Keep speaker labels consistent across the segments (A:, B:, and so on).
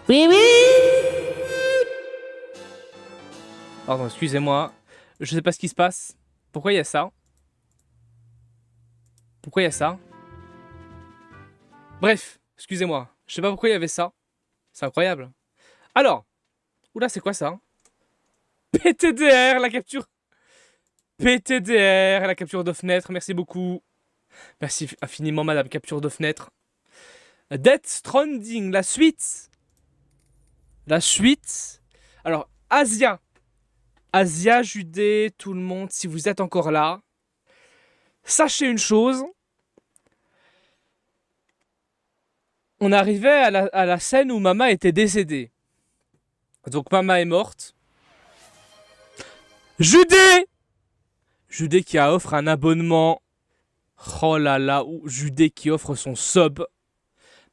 A: Oui, oui.
B: Pardon, excusez-moi. Je sais pas ce qui se passe. Pourquoi il y a ça? Pourquoi il y a ça? Bref, excusez-moi. Je sais pas pourquoi il y avait ça. C'est incroyable. Alors, oula, c'est quoi ça? PTDR, la capture. PTDR, la capture de fenêtre. Merci beaucoup. Merci infiniment, madame. Capture de fenêtre. Death Stranding, la suite. La suite. Alors, Asia. Asia, Judée, tout le monde, si vous êtes encore là, sachez une chose. On arrivait à la scène où Mama était décédée. Donc Mama est morte. Judée! Judée qui a offre un abonnement. Oh là là, Judée qui offre son sub.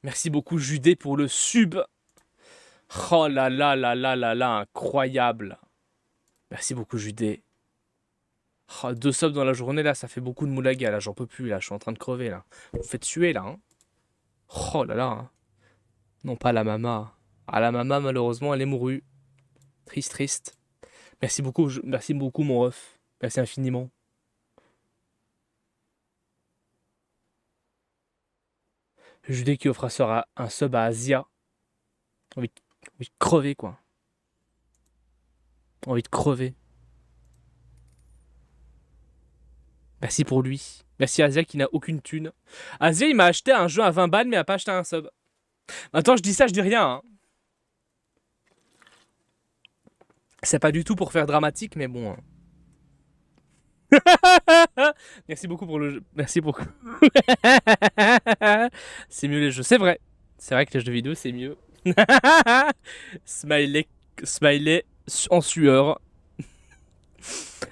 B: Merci beaucoup Judée pour le sub. Oh là là là là là là, incroyable. Merci beaucoup Judée. Oh, 2 subs dans la journée là, ça fait beaucoup de moulaga là, j'en peux plus là, je suis en train de crever là. Vous me faites suer là, hein. Oh là là. Hein. Non pas la Mama. Ah la Mama malheureusement elle est mourue. Triste, triste. Merci beaucoup mon ref. Merci infiniment. Judée qui offre un sub à Asia. Envie de crever quoi. Envie de crever. Merci pour lui. Merci à Asia qui n'a aucune thune. Asia il m'a acheté un jeu à 20 balles mais il a pas acheté un sub. Maintenant je dis ça, je dis rien. Hein. C'est pas du tout pour faire dramatique mais bon. Hein. Merci beaucoup pour le jeu. Merci beaucoup. C'est mieux les jeux. C'est vrai. C'est vrai que les jeux vidéo, c'est mieux. Smiley, smiley en sueur.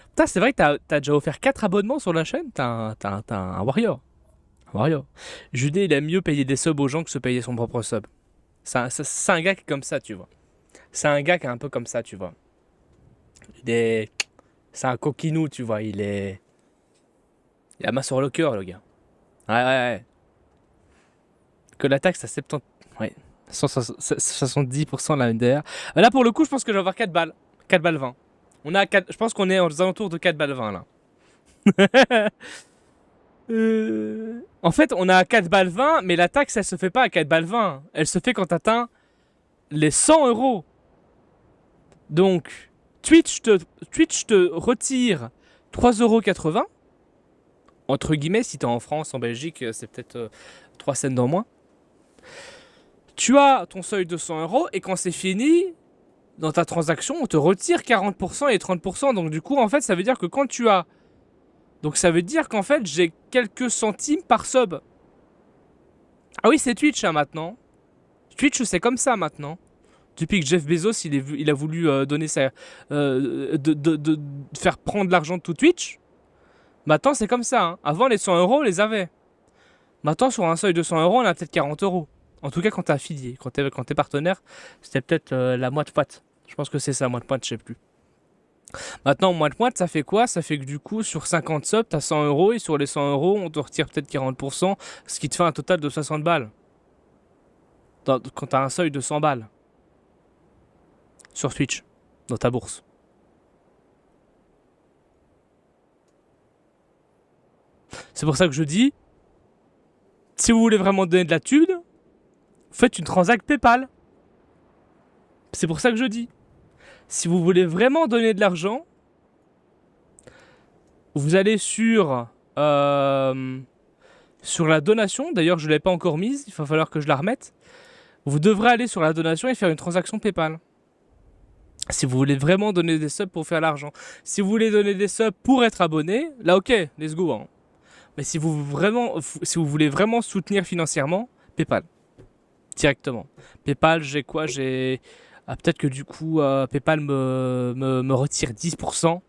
B: Putain, c'est vrai que t'as déjà offert 4 abonnements sur la chaîne. T'as un warrior. Un warrior. Judé, il aime mieux payer des subs aux gens que se payer son propre sub. C'est un gars qui est comme ça, tu vois. C'est un gars qui est un peu comme ça, tu vois. C'est un coquinou, tu vois. Il a la main sur le cœur, le gars. Ouais, ouais, ouais. Que la taxe à 70... Ouais. 70% la MDR. Là, pour le coup, je pense que je vais avoir 4 balles. 4 balles 20. Je pense qu'on est aux alentours de 4 balles 20, là. En fait, on a 4 balles 20, mais la taxe, elle se fait pas à 4 balles 20. Elle se fait quand t'atteins les 100 euros. Donc, Twitch te retire 3,80 €. Entre guillemets, si t'es en France, en Belgique, c'est peut-être 3 cents dans moins. Tu as ton seuil de 100 euros et quand c'est fini, dans ta transaction, on te retire 40% et 30%. Donc du coup, en fait, ça veut dire que quand tu as... Donc ça veut dire qu'en fait, j'ai quelques centimes par sub. Ah oui, c'est Twitch hein, maintenant. Twitch, c'est comme ça maintenant. Depuis que Jeff Bezos, il a voulu donner sa... de faire prendre l'argent de tout Twitch. Maintenant, c'est comme ça. Hein. Avant, les 100 euros, on les avait. Maintenant, sur un seuil de 100 euros, on a peut-être 40 euros. En tout cas, quand t'es affilié. Quand t'es partenaire, c'était peut-être la moite-moite. Je pense que c'est ça, moite-moite, je sais plus. Maintenant, moite-moite, ça fait quoi? Ça fait que du coup, sur 50 subs, t'as 100 euros. Et sur les 100 euros, on te retire peut-être 40%. Ce qui te fait un total de 60 balles. Quand t'as un seuil de 100 balles. Sur Twitch. Dans ta bourse. C'est pour ça que je dis... Si vous voulez vraiment donner de la thune, faites une transact PayPal. C'est pour ça que je dis. Si vous voulez vraiment donner de l'argent, vous allez sur la donation. D'ailleurs, je ne l'ai pas encore mise. Il va falloir que je la remette. Vous devrez aller sur la donation et faire une transaction PayPal. Si vous voulez vraiment donner des subs pour faire l'argent. Si vous voulez donner des subs pour être abonné, là ok, let's go. Hein. Mais si vous voulez vraiment soutenir financièrement, PayPal. Directement. PayPal, j'ai quoi? peut-être que du coup, PayPal me retire 10%.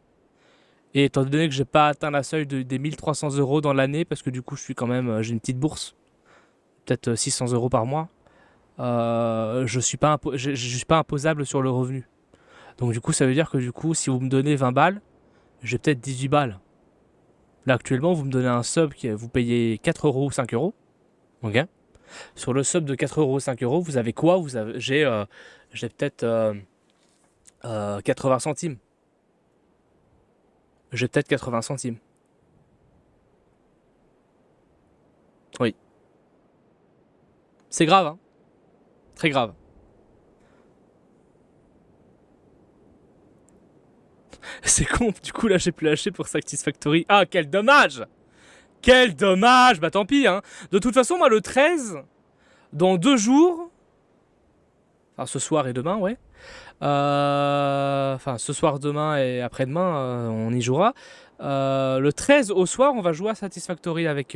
B: Et étant donné que j'ai pas atteint la seuil des 1300 € dans l'année, parce que du coup, j'ai une petite bourse, peut-être 600 € par mois, je suis pas imposable sur le revenu. Donc du coup, ça veut dire que du coup, si vous me donnez 20 balles, j'ai peut-être 18 balles. Là, actuellement, vous me donnez un sub vous payez 4 € ou 5 €. Ok. Sur le sub de 4 euros, 5 euros, vous avez quoi? J'ai peut-être 80 centimes. J'ai peut-être 80 centimes. Oui. C'est grave, hein. Très grave. C'est con, du coup là j'ai pu lâcher pour Satisfactory. Ah, quel dommage! Quel dommage! Bah tant pis, hein. De toute façon, moi le 13, dans 2 jours, enfin ce soir et demain, ouais. Enfin ce soir, demain et après-demain, on y jouera. Le 13 au soir, on va jouer à Satisfactory avec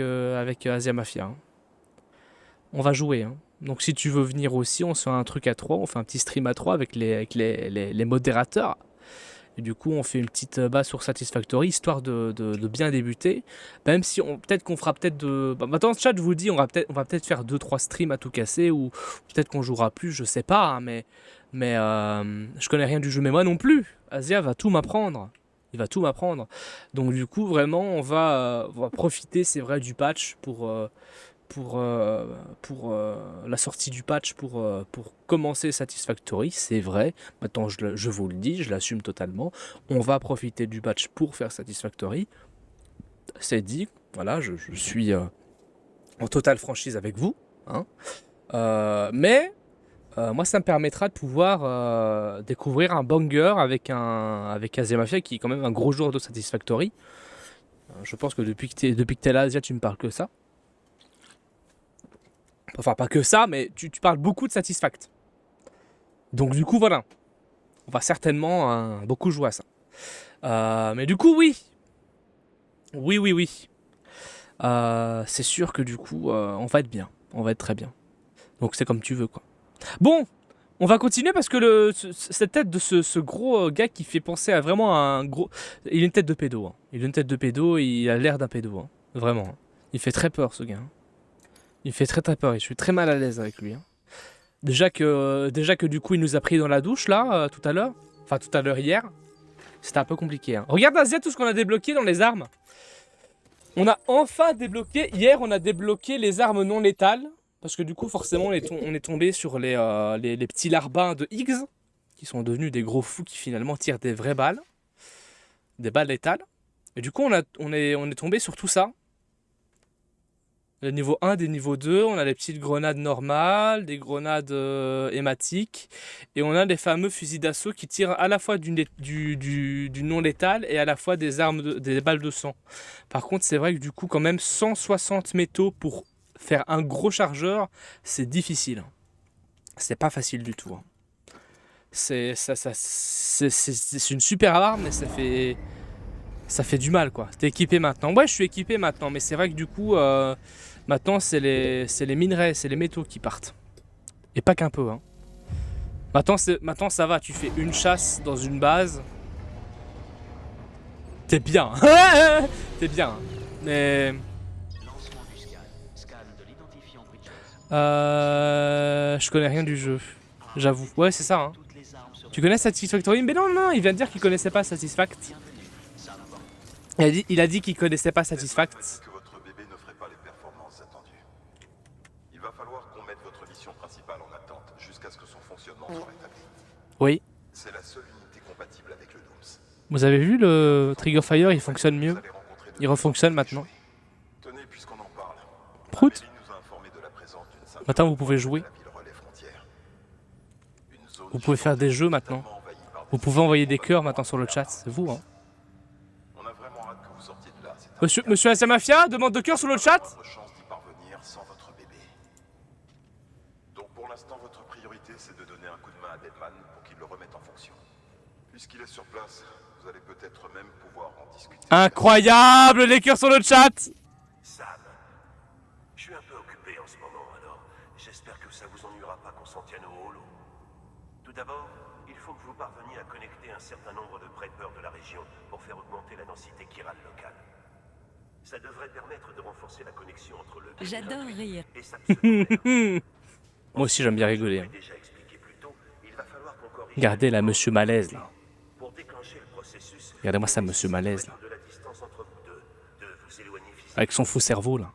B: Asia Mafia, hein. On va jouer, hein. Donc si tu veux venir aussi, on se fait un truc à 3, on fait un petit stream à 3 avec les modérateurs. Et du coup, on fait une petite base sur Satisfactory, histoire de bien débuter. Même si peut-être qu'on fera peut-être de... Bah, maintenant, chat, je vous dis, on va peut-être faire 2-3 streams à tout casser, ou peut-être qu'on jouera plus, je sais pas, hein, mais je connais rien du jeu, mais moi non plus. Asia va tout m'apprendre. Il va tout m'apprendre. Donc du coup, vraiment, on va profiter, c'est vrai, du patch pour la sortie du patch pour commencer Satisfactory, c'est vrai. Maintenant, je vous le dis, je l'assume totalement. On va profiter du patch pour faire Satisfactory. C'est dit, voilà, je suis en totale franchise avec vous, hein. Mais moi, ça me permettra de pouvoir découvrir un banger avec Asia Mafia, qui est quand même un gros joueur de Satisfactory. Je pense que depuis que t'es là, Asia, tu me parles que ça. Enfin, pas que ça, mais tu parles beaucoup de Satisfact. Donc du coup, voilà. On va certainement beaucoup jouer à ça. Mais du coup, oui. Oui. C'est sûr que du coup, on va être bien. On va être très bien. Donc c'est comme tu veux, quoi. Bon, on va continuer parce que cette tête de ce gros gars qui fait penser à vraiment un gros... Il a une tête de pédo, hein. Il a une tête de pédo, il a l'air d'un pédo, hein. Vraiment, hein. Il fait très peur, ce gars, hein. Il fait très très peur et je suis très mal à l'aise avec lui, hein. Déjà que du coup il nous a pris dans la douche là, tout à l'heure. Enfin tout à l'heure hier. C'était un peu compliqué, hein. Regarde Asia, tout ce qu'on a débloqué dans les armes. On a enfin débloqué, hier on a débloqué les armes non létales. Parce que du coup forcément on est tombé sur les petits larbins de Higgs. Qui sont devenus des gros fous qui finalement tirent des vraies balles. Des balles létales. Et du coup on est tombé sur tout ça. Le niveau 1, des niveaux 2, on a les petites grenades normales, des grenades hématiques, et on a les fameux fusils d'assaut qui tirent à la fois du non létal et à la fois des balles de sang. Par contre, c'est vrai que du coup, quand même, 160 métaux pour faire un gros chargeur, c'est difficile. C'est pas facile du tout, hein. C'est une super arme, mais ça fait du mal, quoi. T'es équipé maintenant. Ouais, je suis équipé maintenant, mais c'est vrai que du coup... Maintenant, c'est les minerais, c'est les métaux qui partent. Et pas qu'un peu, hein. Maintenant, ça va, tu fais une chasse dans une base. T'es bien. T'es bien, hein. Mais... Je connais rien du jeu. J'avoue. Ouais, c'est ça, hein. Tu connais Satisfactory? Mais non, il vient de dire qu'il connaissait pas Satisfact. Il a dit qu'il connaissait pas Satisfact. Oui. C'est la seule unité compatible avec le Dooms. Vous avez vu le Trigger Fire, il fonctionne mieux. Il refonctionne maintenant. Prout. Maintenant vous pouvez jouer. Vous pouvez faire des jeux maintenant. Vous pouvez envoyer des cœurs maintenant sur le chat, c'est vous, hein. Monsieur Asia Mafia demande de cœurs sur le chat. Puisqu'il est sur place, vous allez peut-être même pouvoir en discuter. Incroyable, les cœurs sur le chat.
A: Sam, je suis un peu occupé en ce moment, alors j'espère que ça vous ennuiera pas qu'on s'en tienne au holo. Tout d'abord, il faut que vous parveniez à connecter un certain nombre de preppers de la région pour faire augmenter la densité chirale locale. Ça devrait permettre de renforcer la connexion entre le... J'adore rire. Et sa
B: Moi aussi j'aime bien rigoler, hein. Regardez là, monsieur Malaise là. Regardez-moi ça, monsieur Malaise là. Avec son faux cerveau là.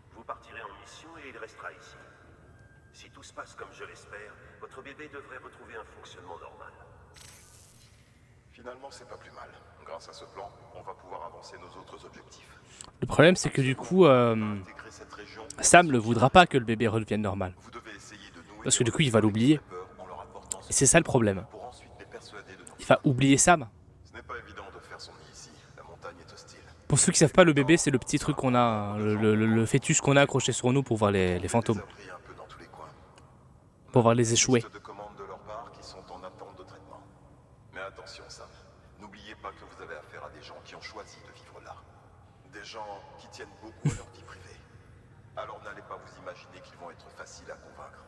A: un fonctionnement normal.
C: Finalement, c'est pas plus mal. Grâce à ce plan, on va pouvoir avancer nos autres objectifs.
B: Le problème, c'est que du coup,
C: Intégrer cette région,
B: Sam ne voudra pas que le bébé redevienne normal.
C: vous devez essayer de nouer
B: Parce que du coup, il va l'oublier.
C: en leur apportant
B: Et c'est ça le problème.
C: pour ensuite les persuader de nous.
B: Il va oublier Sam.
C: Ce n'est pas évident de faire son nid ici. La montagne est hostile.
B: Pour ceux qui savent pas, le bébé, c'est le petit truc qu'on a, hein, le fœtus qu'on a accroché sur nous pour voir les fantômes,
C: Les abris un peu dans tous les coins.
B: pour voir les échouer.
C: Liste de commandes de leur part qui sont en attente de traitement. Mais attention, Sam. N'oubliez pas que vous avez affaire à des gens qui ont choisi de vivre là. Des gens qui tiennent beaucoup à leur vie privée. Alors n'allez pas vous imaginer qu'ils vont être faciles à convaincre.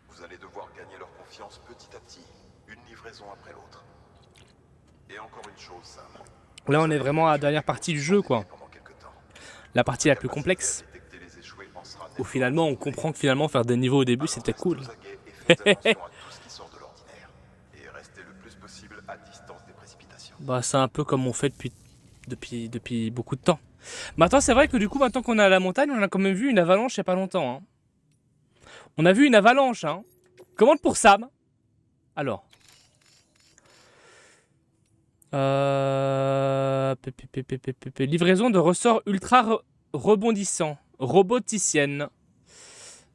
C: Vous allez devoir gagner leur confiance petit à petit, une livraison après l'autre. Et encore une chose, Sam.
B: Là, on est vraiment à la dernière partie du jeu, quoi.
C: Pendant quelques temps.
B: La partie la plus complexe.
C: Détecter les échoués en sera
B: Où finalement, on comprend que finalement, faire des niveaux au début, c'était cool.
C: Restez aux aguets et faites attention à tout ce qui sort de l'ordinaire. Et restez le plus possible à distance des précipitations.
B: Bah, c'est un peu comme on fait depuis beaucoup de temps. Maintenant, c'est vrai que du coup, maintenant qu'on est à la montagne, on a quand même vu une avalanche il y a pas longtemps. Hein. On a vu une avalanche. Hein. Commande pour Sam. Alors. Livraison de ressorts ultra rebondissants. Roboticienne.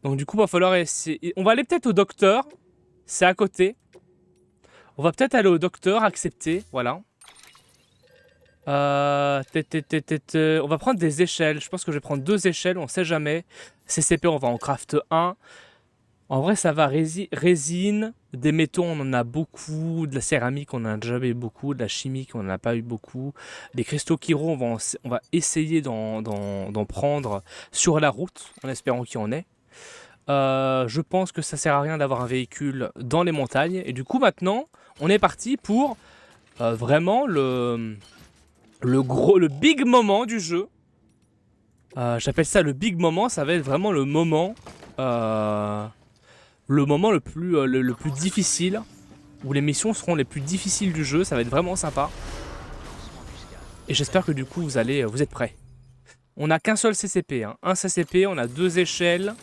B: Donc du coup, il va falloir essayer. On va aller peut-être au docteur. C'est à côté. On va peut-être aller au docteur, accepter. Voilà. On va prendre des échelles. Je pense que je vais prendre 2 échelles, on sait jamais. CCP, on va en craft 1. En vrai, ça va. Résine, des métaux, on en a beaucoup. De la céramique, on en a déjà eu beaucoup. De la chimique, on n'en a pas eu beaucoup. Des cristaux Kiro, on va essayer d'en prendre sur la route, en espérant qu'il y en ait. Je pense que ça sert à rien d'avoir un véhicule dans les montagnes. Et du coup, maintenant, on est parti pour vraiment le big moment du jeu. J'appelle ça le big moment. Ça va être vraiment le moment le plus difficile, où les missions seront les plus difficiles du jeu. Ça va être vraiment sympa. Et j'espère que du coup vous êtes prêts. On n'a qu'un seul CCP, hein. Un CCP, on a 2 échelles.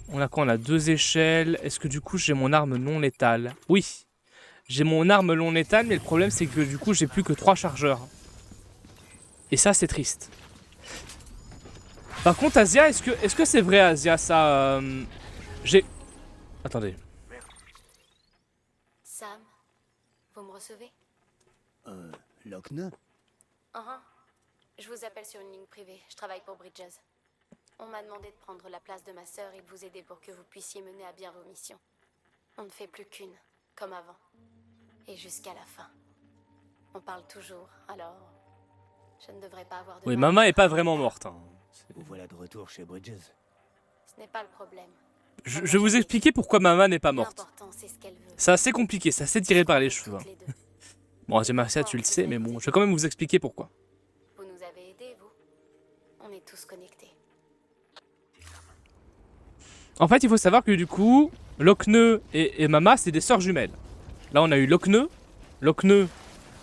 B: On a quoi? On a 2 échelles. Est-ce que du coup j'ai mon arme non létale? Oui. J'ai mon arme non létale, mais le problème c'est que du coup j'ai plus que 3 chargeurs. Et ça c'est triste. Par contre Asia, est-ce que c'est vrai Asia ça j'ai... Attendez.
D: Sam, vous me recevez?
E: Lochne?
D: Je vous appelle sur une ligne privée, je travaille pour Bridges. On m'a demandé de prendre la place de ma sœur et de vous aider pour que vous puissiez mener à bien vos missions. On ne fait plus qu'une, comme avant. Et jusqu'à la fin. On parle toujours, alors... Je ne devrais pas avoir de...
B: Oui,
D: mal.
B: maman est pas vraiment morte. Hein.
E: Vous voilà de retour chez Bridges.
D: Ce n'est pas le problème.
B: Je vais vous expliquer pourquoi maman n'est pas morte.
D: L'important, c'est ce qu'elle veut.
B: C'est assez compliqué, c'est assez tiré par les cheveux. Hein.
D: Toutes les deux.
B: Bon, j'ai Marcia, tu le sais, mais bon, je vais quand même vous expliquer pourquoi.
D: Vous nous avez aidés, vous. On est tous connectés.
B: En fait, il faut savoir que du coup, Lochne et Mama, c'est des sœurs jumelles. Là, on a eu Lochne. Lochne,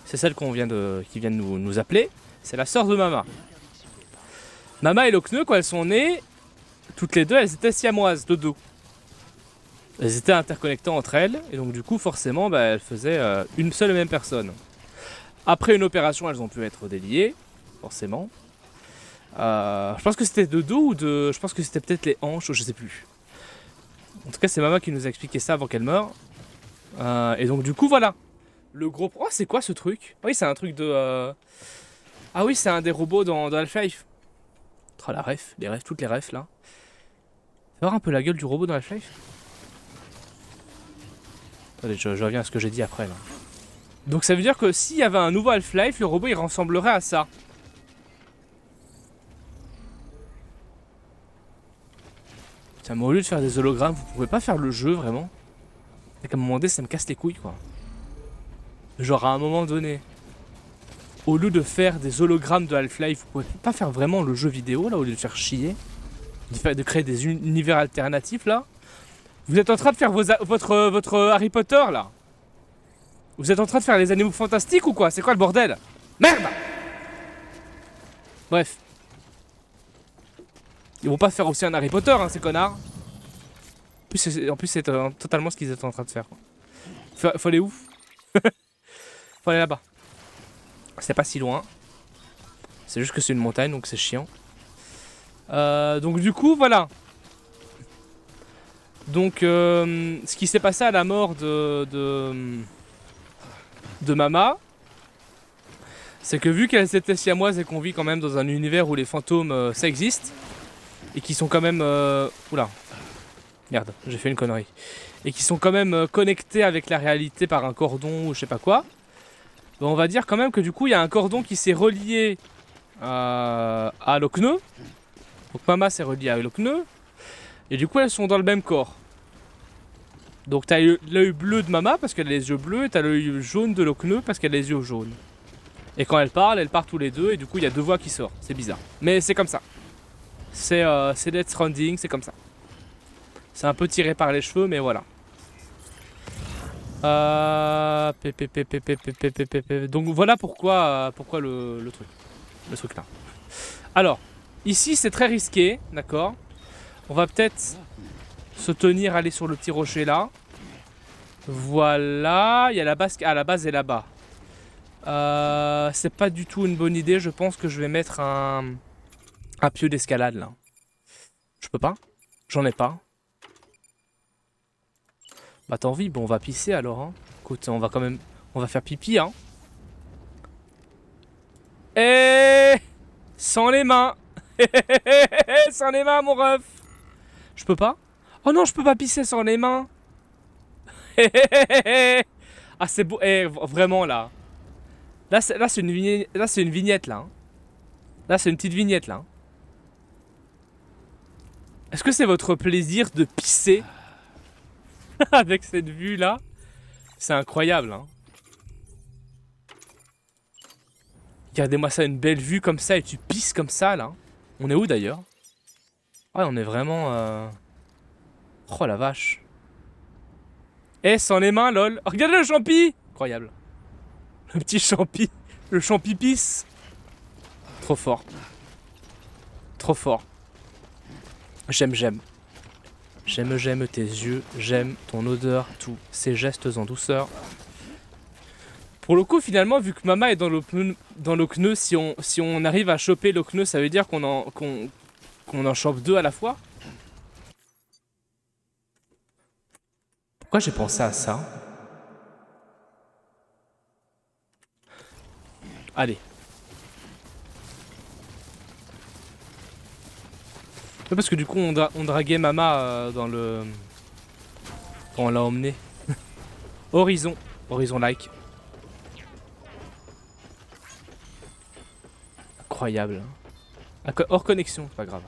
B: c'est celle qui vient de nous appeler. C'est la sœur de Mama. Mama et Lochne, quand elles sont nées, toutes les deux, elles étaient siamoises de dos. Elles étaient interconnectées entre elles, et donc du coup, forcément, bah, elles faisaient une seule et même personne. Après une opération, elles ont pu être déliées, forcément. Je pense que c'était de dos ou de... Je pense que c'était peut-être les hanches, je sais plus. En tout cas, c'est Mama qui nous a expliqué ça avant qu'elle meure. Et donc du coup, voilà. Le gros... Oh, c'est quoi ce truc? Oui, c'est un truc de... Ah oui, c'est un des robots dans Half-Life. Oh, la ref, toutes les refs là. Fais voir un peu la gueule du robot dans Half-Life. Attendez, je reviens à ce que j'ai dit après là. Donc ça veut dire que s'il y avait un nouveau Half-Life, le robot il ressemblerait à ça. Tiens, mais au lieu de faire des hologrammes, vous pouvez pas faire le jeu vraiment? Et qu'à un moment donné, ça me casse les couilles quoi. Genre à un moment donné, au lieu de faire des hologrammes de Half-Life, vous pouvez pas faire vraiment le jeu vidéo là, au lieu de faire chier. De créer des univers alternatifs là. Vous êtes en train de faire votre Harry Potter là. Vous êtes en train de faire les animaux fantastiques ou quoi? C'est quoi le bordel? Merde! Bref. Ils vont pas faire aussi un Harry Potter, hein, ces connards. En plus c'est totalement ce qu'ils étaient en train de faire. Faut aller où? Faut aller là-bas. C'est pas si loin. C'est juste que c'est une montagne, donc c'est chiant. Donc du coup, voilà. Donc, ce qui s'est passé à la mort de Mama, c'est que vu qu'elles étaient siamoises et qu'on vit quand même dans un univers où les fantômes, ça existe, et qui sont quand même... Oula. Merde, j'ai fait une connerie. Et qui sont quand même connectés avec la réalité par un cordon ou je sais pas quoi, ben on va dire quand même que du coup, il y a un cordon qui s'est relié à Lochner. Donc Mama s'est reliée à Lochner. Et du coup, elles sont dans le même corps. Donc t'as l'œil bleu de Mama parce qu'elle a les yeux bleus, et t'as l'œil jaune de Lochner parce qu'elle a les yeux jaunes. Et quand elles parlent tous les deux, et du coup il y a deux voix qui sortent. C'est bizarre. Mais c'est comme ça. C'est Death Stranding, c'est comme ça. C'est un peu tiré par les cheveux, mais voilà. Donc voilà pourquoi le truc là. Alors, ici c'est très risqué, d'accord. On va peut-être se tenir, aller sur le petit rocher là. Voilà, il y a la base, la base est là-bas. C'est pas du tout une bonne idée, je pense que je vais mettre un pieu d'escalade là. Je peux pas, j'en ai pas. Bah t'as envie, bon on va pisser alors hein. Écoute, on va faire pipi hein. Et sans les mains. Sans les mains mon ref. Je peux pas? Oh non, je peux pas pisser sans les mains. Ah c'est beau, vraiment là. Là c'est une vignette là. Hein. Là c'est une petite vignette là. Hein. Est-ce que c'est votre plaisir de pisser avec cette vue là? C'est incroyable hein. Regardez-moi ça, une belle vue comme ça et tu pisses comme ça là. On est où d'ailleurs? Ouais, on est vraiment... Oh la vache. Sans les mains, lol. Oh, regarde le champi. Incroyable. Le petit champi. Le champi pisse. Trop fort. Trop fort. J'aime. J'aime tes yeux. J'aime ton odeur. Tous ces gestes en douceur. Pour le coup, finalement, vu que Mama est dans Lochner, si on arrive à choper Lochner, ça veut dire qu'on en chope deux à la fois. Pourquoi j'ai pensé à ça? Allez. Ouais, parce que du coup, on draguait Mama dans le... Quand on l'a emmené. Horizon like. Incroyable. Hors connexion, c'est pas grave.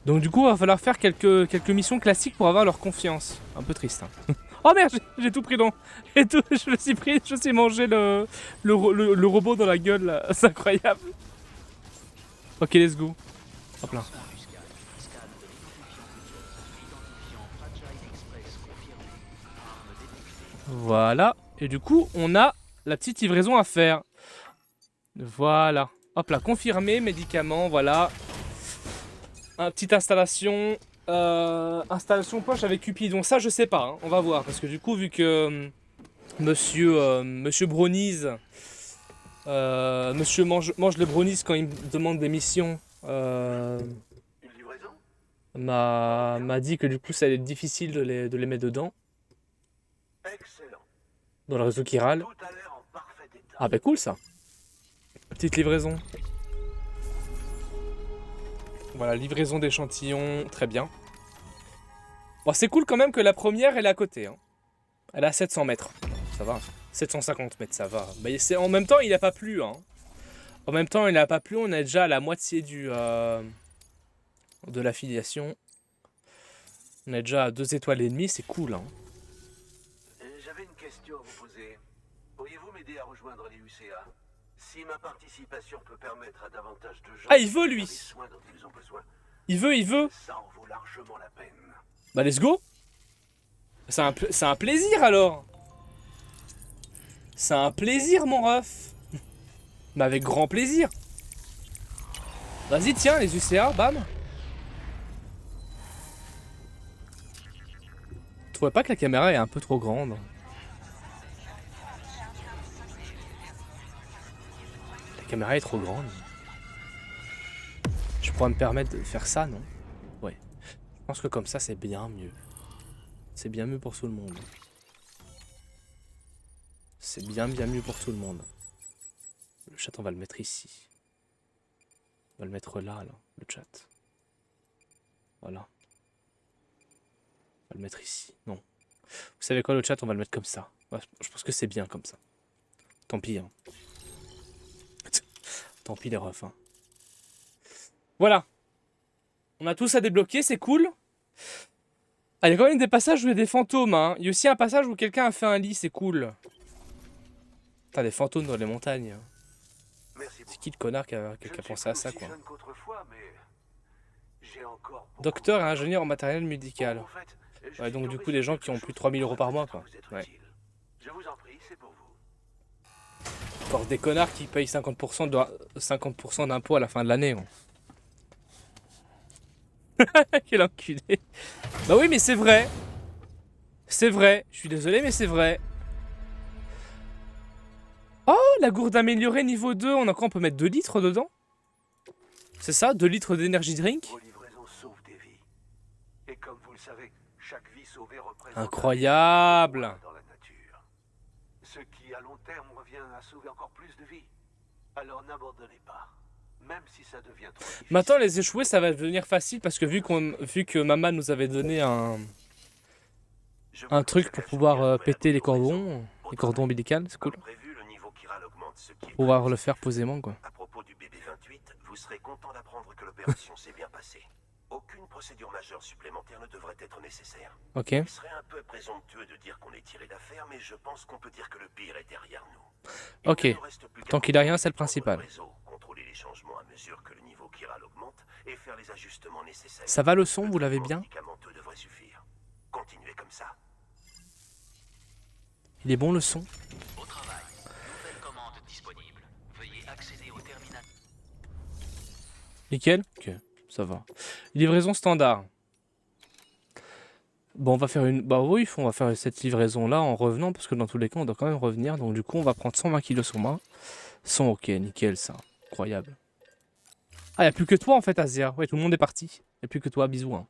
B: Donc du coup, il va falloir faire quelques missions classiques pour avoir leur confiance. Un peu triste. Hein. Oh merde, j'ai tout pris dans... Je me suis mangé le robot dans la gueule là. C'est incroyable. Ok, let's go. Hop là. Voilà. Et du coup, on a la petite livraison à faire. Voilà. Hop là, confirmé, médicaments, voilà. Une petite installation. Installation poche avec Cupidon. Ça, je sais pas, hein. On va voir. Parce que du coup, vu que Monsieur Brownies, Monsieur mange le Brownies quand il me demande des missions,
A: Une livraison?
B: m'a dit que du coup, ça allait être difficile de les mettre dedans.
A: Excellent.
B: Dans le réseau qui râle.
A: Tout a l'air en parfait état.
B: Ah bah cool ça. Petite livraison. Voilà, livraison d'échantillons, très bien. Bon, c'est cool quand même que la première, elle est à côté. Hein. Elle est à 700 mètres. Ça va. 750 mètres, ça va. Bah, en même temps, il n'a pas plu. Hein. En même temps, il n'a pas plu. On est déjà à la moitié de l'affiliation. On est déjà à 2 étoiles et demie, c'est cool. Hein.
A: J'avais une question à vous poser. Pourriez-vous m'aider à rejoindre les UCA? Si ma participation peut permettre à davantage de gens...
B: Ah, il veut lui.
A: Les soins dont ils ont besoin,
B: Il veut.
A: ça en vaut largement la peine.
B: Bah let's go. C'est un plaisir alors. C'est un plaisir mon ref. Bah avec grand plaisir. Vas-y tiens les UCA, bam. trouvez pas que la caméra est un peu trop grande? La caméra est trop grande. Je pourrais me permettre de faire ça, non? Ouais. Je pense que comme ça, c'est bien mieux. C'est bien mieux pour tout le monde. C'est bien mieux pour tout le monde. Le chat, on va le mettre ici. On va le mettre là, le chat. Voilà. On va le mettre ici. Non. Vous savez quoi, le chat, on va le mettre comme ça. Ouais, je pense que c'est bien comme ça. Tant pis. Hein. Tant pis les refs. Hein. Voilà. On a tous à débloquer, c'est cool. Ah, il y a quand même des passages où il y a des fantômes. Hein. Il y a aussi un passage où quelqu'un a fait un lit, c'est cool. Putain, des fantômes dans les montagnes.
A: Merci
B: C'est
A: beaucoup.
B: qui le connard qui a
A: Je ne suis
B: pensé
A: plus
B: à ça,
A: aussi
B: quoi.
A: jeune qu'autrefois, mais j'ai encore beaucoup
B: Docteur et
A: de-
B: ingénieur en matériel médical.
A: En fait, je
B: Ouais,
A: suis
B: donc du
A: tombé
B: coup,
A: sur
B: des gens
A: quelque
B: qui ont
A: chose
B: plus de 3000 € par mois,
A: pourrait
B: quoi.
A: peut-être vous être
B: Ouais.
A: utile. Je vous en prie, c'est pour vous.
B: Encore des connards qui payent 50% d'impôts à la fin de l'année. Gros. Quel enculé. Bah oui, mais c'est vrai. C'est vrai. Je suis désolé, mais c'est vrai. Oh, la gourde améliorée niveau 2. On peut mettre 2 litres dedans. C'est ça, 2 litres d'énergie drink.
A: Vos livraisons sauvent des vies. Et comme vous le savez, chaque vie sauvée représente
B: Incroyable.
A: un dans la nature. Ce qui, à long terme, revient à sauver encore plus de vies. Alors n'abandonnez pas. Même si ça devient trop difficile.
B: Maintenant, les échouer, ça va devenir facile parce que vu que Mama nous avait donné un
A: Je
B: un
A: vous
B: truc
A: conseille
B: pour
A: de
B: pouvoir
A: soutenir
B: péter les
A: livraison.
B: cordons ombilicales, c'est cool.
A: Comme prévu, le niveau chiral augmente, ce qui est
B: Pouvoir
A: très
B: le faire
A: positif.
B: posément, quoi.
A: À propos du BB-28, vous serez content d'apprendre que l'opération s'est bien passée. Aucune procédure majeure supplémentaire ne devrait être nécessaire.
B: Ok.
A: Il serait un peu présomptueux de dire qu'on est tiré d'affaire, mais je pense qu'on peut dire que le pire est derrière nous. Il
B: Ok.
A: ne nous reste plus qu'à
B: Tant qu'il a rien,
A: contrôler
B: c'est le
A: l'étendre
B: principal.
A: du réseau, contrôler les changements à mesure que le niveau chiral augmente et faire les ajustements nécessaires.
B: Ça va le son,
A: Le
B: vous l'avez
A: traitement
B: bien?
A: médicamenteux devrait suffire. Continuez comme ça.
B: Il est bon le son?
F: Au travail. Nouvelle commande disponible. Veuillez accéder au terminal.
B: Nickel? Ok, ça va. Livraison standard. Bon, on va faire une... Bah oui, on va faire cette livraison-là en revenant, parce que dans tous les cas, on doit quand même revenir. Donc du coup, on va prendre 120 kilos sur moi. Son, ok, nickel, ça. Incroyable. Ah, il n'y a plus que toi, en fait, Asia. Ouais, tout le monde est parti. Il n'y a plus que toi, bisous. Hein.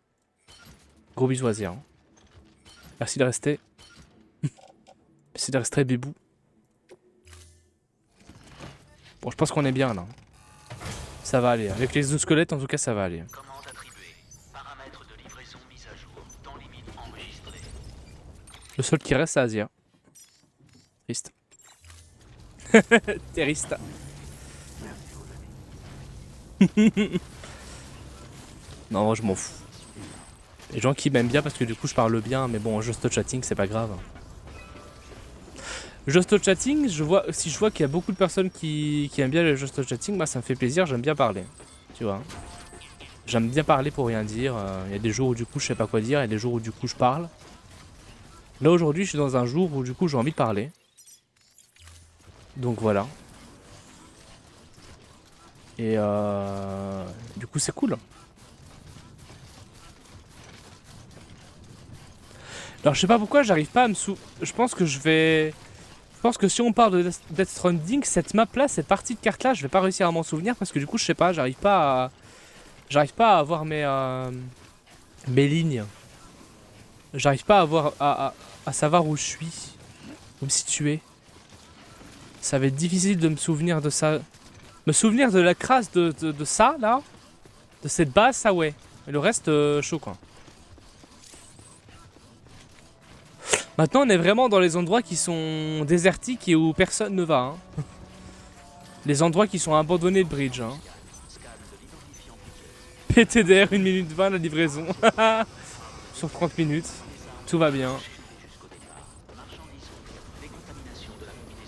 B: Gros bisous, Asia. Hein. Merci de rester. Merci de rester, bébou. Bon, je pense qu'on est bien, là. Ça va aller. Avec les squelettes, en tout cas, ça va aller.
F: Commande attribuée. Paramètres de livraison mis à jour. Temps limite enregistré.
B: Le seul qui reste, c'est Asia. Triste. Triste. Non, moi je m'en fous. Les gens qui m'aiment bien parce que du coup je parle bien, mais bon, Just Chatting, c'est pas grave. Just Chatting, si je vois qu'il y a beaucoup de personnes qui aiment bien le Just Chatting, bah ça me fait plaisir, j'aime bien parler. Tu vois. J'aime bien parler pour rien dire. Il y a des jours où du coup je sais pas quoi dire, il y a des jours où du coup je parle. Là aujourd'hui je suis dans un jour où du coup j'ai envie de parler. Donc voilà. Et du coup c'est cool. Alors je sais pas pourquoi j'arrive pas à me Je pense que si on parle de Death Stranding, cette map là, cette partie de carte là, je vais pas réussir à m'en souvenir parce que du coup je sais pas, j'arrive pas à avoir mes lignes. J'arrive pas à avoir à savoir où je suis, où me situer. Ça va être difficile de me souvenir de ça. Me souvenir de la crasse de ça là, de cette base, ça ouais. Et le reste chaud quoi. Maintenant, on est vraiment dans les endroits qui sont désertiques et où personne ne va. Hein. Les endroits qui sont abandonnés de Bridge. Hein. PTDR 1 minute 20 la livraison. Sur 30 minutes. Tout va bien.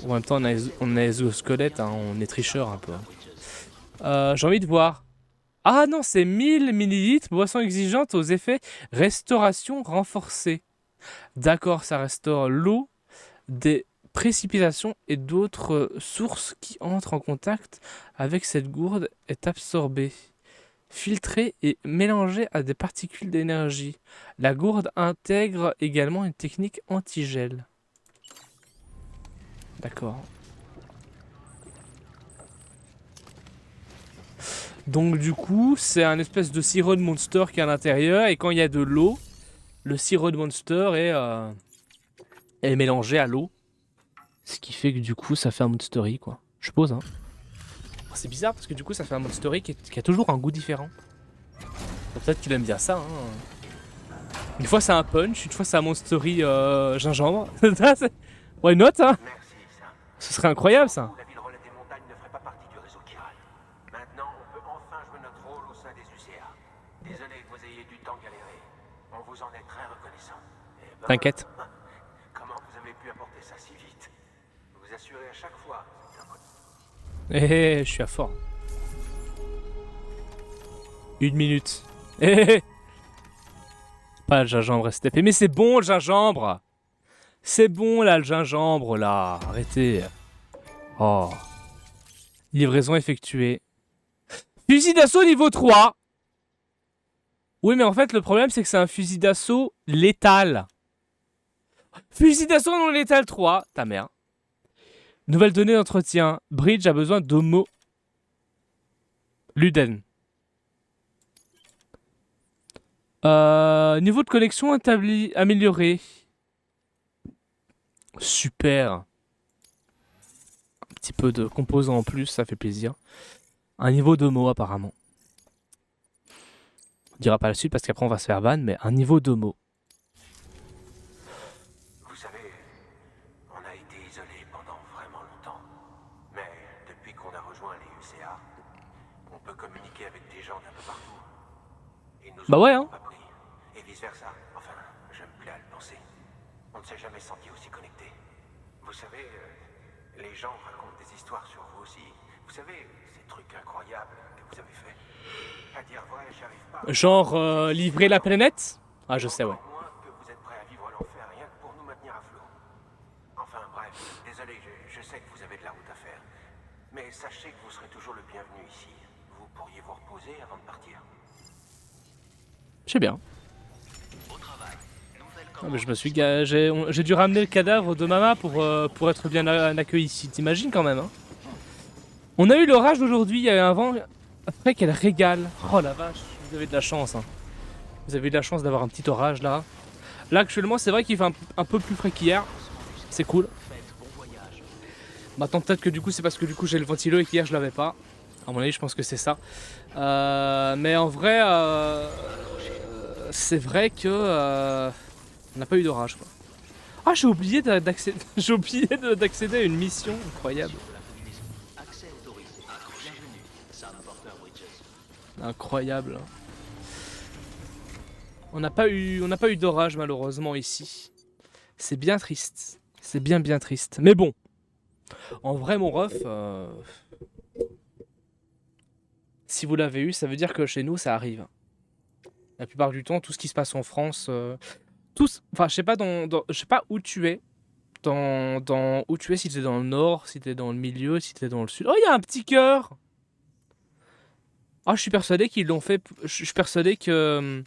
B: En même temps, on a les squelettes, hein, on est tricheur un peu. J'ai envie de voir. Ah non, c'est 1000 ml, boisson exigeante aux effets restauration renforcée. D'accord, ça restaure l'eau, des précipitations et d'autres sources qui entrent en contact avec cette gourde est absorbée. filtré et mélangé à des particules d'énergie. La gourde intègre également une technique anti-gel. D'accord. Donc du coup, c'est un espèce de sirop de Monster qui est à l'intérieur et quand il y a de l'eau, le sirop de Monster est mélangé à l'eau. Ce qui fait que du coup, ça fait un Monstery, quoi. Je suppose, hein. C'est bizarre parce que du coup, ça fait un Monstery qui a toujours un goût différent. Peut-être qu'il aime bien ça, hein. Une fois, c'est un punch, une fois, c'est un Monstery gingembre. Why not, hein?
A: Merci, Sam.
B: Ce serait incroyable, ça.
A: La ville relais des montagnes ne ferait pas partie du réseau Kiral. Maintenant, on peut enfin jouer notre rôle au sein des UCA. Désolé que vous ayez du temps galéré. On vous en est très reconnaissant. Eh ben,
B: T'inquiète.
A: comment vous avez pu apporter ça si vite? Vous assurez à chaque fois. C'est un...
B: Je suis à fort. 1 minute. Pas le gingembre STP. Mais c'est bon, le gingembre. C'est bon, là, le gingembre, là. Arrêtez. Oh. Livraison effectuée. Fusil d'assaut niveau 3. Oui, mais en fait, le problème, c'est que c'est un fusil d'assaut létal. Fusil d'assaut non létal 3. Ta mère. Nouvelle donnée d'entretien. Bridge a besoin d'homo. Luden. Niveau de connexion établi, amélioré. Super. Un petit peu de composants en plus, ça fait plaisir. Un niveau de mots apparemment. On dira pas la suite parce qu'après on va se faire ban, mais un niveau de mots.
A: Vous savez, on a été isolés pendant vraiment longtemps. Mais depuis qu'on a rejoint les UCA, on peut communiquer avec des gens d'un peu partout. Ils nous
B: Bah
A: ont
B: ouais, hein.
A: appris. Et vice versa. Enfin, je me plais à le penser. On ne s'est jamais senti aussi connectés. Vous savez, les gens racontent des histoires sur vous aussi. Vous savez, ces trucs incroyables que vous avez fait. À dire vrai, j'arrive pas.
B: Genre livrer la planète. Ah je sais ouais.
A: Encore moins que vous êtes prêts à vivre l'enfer rien que pour nous maintenir à flot. Enfin bref, désolé, je sais que vous avez de la route à faire. Mais sachez que vous serez toujours le bienvenu ici. Vous pourriez vous reposer avant de partir.
B: Je sais bien.
F: Au travail. Nouvelle
B: Ah,
F: commande
B: mais je me suis
F: disponible.
B: j'ai dû ramener le cadavre de Mama pour être bien accueilli ici. T'imagines quand même hein. On a eu l'orage aujourd'hui, il y a eu un vent. Après qu'elle régale. Oh la vache, vous avez de la chance hein. Vous avez de la chance d'avoir un petit orage là. Là actuellement c'est vrai qu'il fait un peu plus frais qu'hier. C'est cool.
F: Faites bon voyage.
B: Maintenant peut-être que du coup c'est parce que du coup j'ai le ventilo et qu'hier je l'avais pas. À mon avis je pense que c'est ça. Mais en vrai c'est vrai que on n'a pas eu d'orage quoi. Ah j'ai oublié d'accéder j'ai oublié d'accéder à une mission incroyable.
F: De la combinaison. Accès autorisé. Bienvenue. Sam Porter Bridges.
B: Incroyable. On n'a pas eu d'orage malheureusement ici. C'est bien triste. C'est bien triste. Mais bon. En vrai mon ref si vous l'avez eu, ça veut dire que chez nous ça arrive. La plupart du temps, tout ce qui se passe en France enfin je sais pas je sais pas où tu es. Où tu es, si t'es dans le nord, si t'es dans le milieu, si t'es dans le sud. Oh, il y a un petit cœur. Ah, je suis persuadé qu'ils l'ont fait. Je suis persuadé que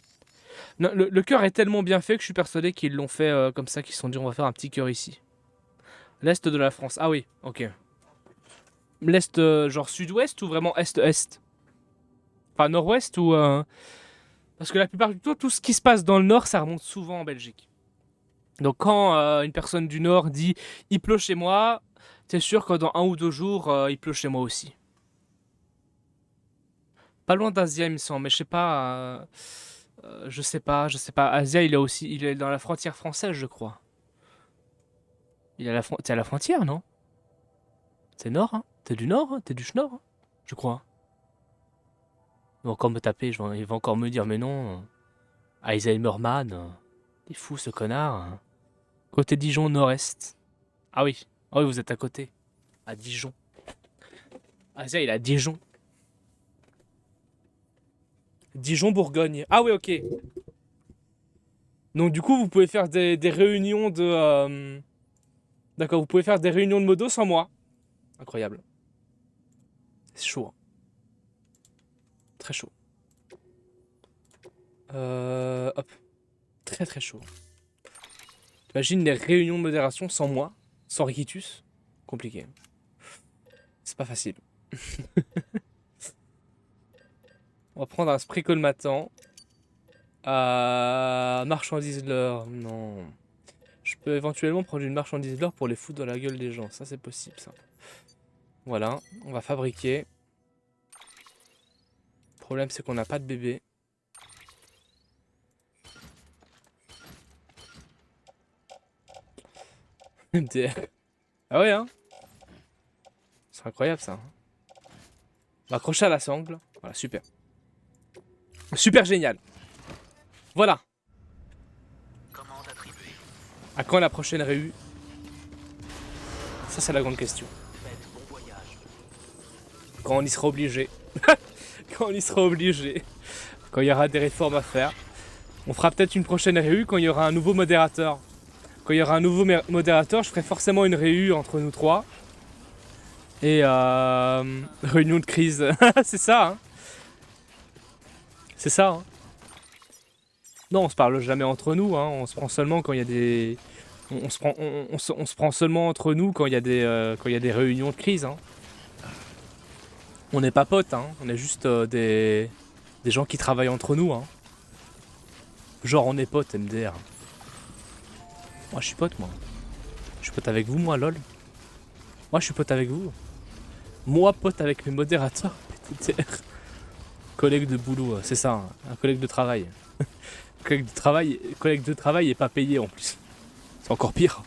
B: non, le cœur est tellement bien fait que je suis persuadé qu'ils l'ont fait comme ça, qu'ils se sont dit on va faire un petit cœur ici. L'est de la France. Ah oui, ok. L'est genre sud-ouest ou vraiment est-est? Enfin nord-ouest ou parce que la plupart du temps, tout ce qui se passe dans le nord, ça remonte souvent en Belgique. Donc quand une personne du nord dit il pleut chez moi, t'es sûr que dans 1 ou 2 jours, il pleut chez moi aussi. Pas loin d'Asia, il me semble, mais je sais pas. Je sais pas. Asia, il est dans la frontière française, je crois. T'es à la frontière, non? C'est nord, hein? T'es du nord, hein? T'es du schnorr, hein? Je crois. Il va encore me taper, il va encore me dire, mais non. Alzheimerman. Il est fou ce connard. Hein. Côté Dijon, nord-est. Ah oui. Ah oui, vous êtes à côté. À Dijon. Asia, il est à Dijon. Dijon-Bourgogne. Ah oui, ok. Donc du coup, vous pouvez faire des réunions de... D'accord, vous pouvez faire des réunions de modo sans moi. Incroyable. C'est chaud. Hein. Très chaud. Hop. Très très chaud. T'imagines les réunions de modération sans moi, sans Rikitus? Compliqué. C'est pas facile. On va prendre un spray colmatant. Marchandise leurre. Non. Je peux éventuellement prendre une marchandise leurre pour les foutre dans la gueule des gens. Ça, c'est possible, ça. Voilà. On va fabriquer. Le problème, c'est qu'on n'a pas de bébé. MDR. Ah ouais, hein? C'est incroyable, ça. On va accrocher à la sangle. Voilà, super. Super génial. Voilà.
F: Commande attribuée.
B: À quand la prochaine réu? Ça, c'est la grande question.
F: Faites bon voyage.
B: Quand on y sera obligé. Quand on y sera obligé. Quand il y aura des réformes à faire. On fera peut-être une prochaine réu quand il y aura un nouveau modérateur. Quand il y aura un nouveau modérateur, je ferai forcément une réu entre nous trois. Et réunion de crise. C'est ça, hein. C'est ça, hein. Non, on se parle jamais entre nous, hein. On se prend seulement quand il y a des... On se prend seulement entre nous quand il y a des réunions de crise, hein. On n'est pas potes, hein. On est juste des gens qui travaillent entre nous, hein. Genre on est potes, MDR. Moi je suis pote, moi. Je suis pote avec vous, moi, lol. Moi je suis pote avec vous. Moi pote avec mes modérateurs, PTTR. Collègue de boulot, c'est ça, hein. Un collègue de travail. Collègue de travail et pas payé en plus. C'est encore pire.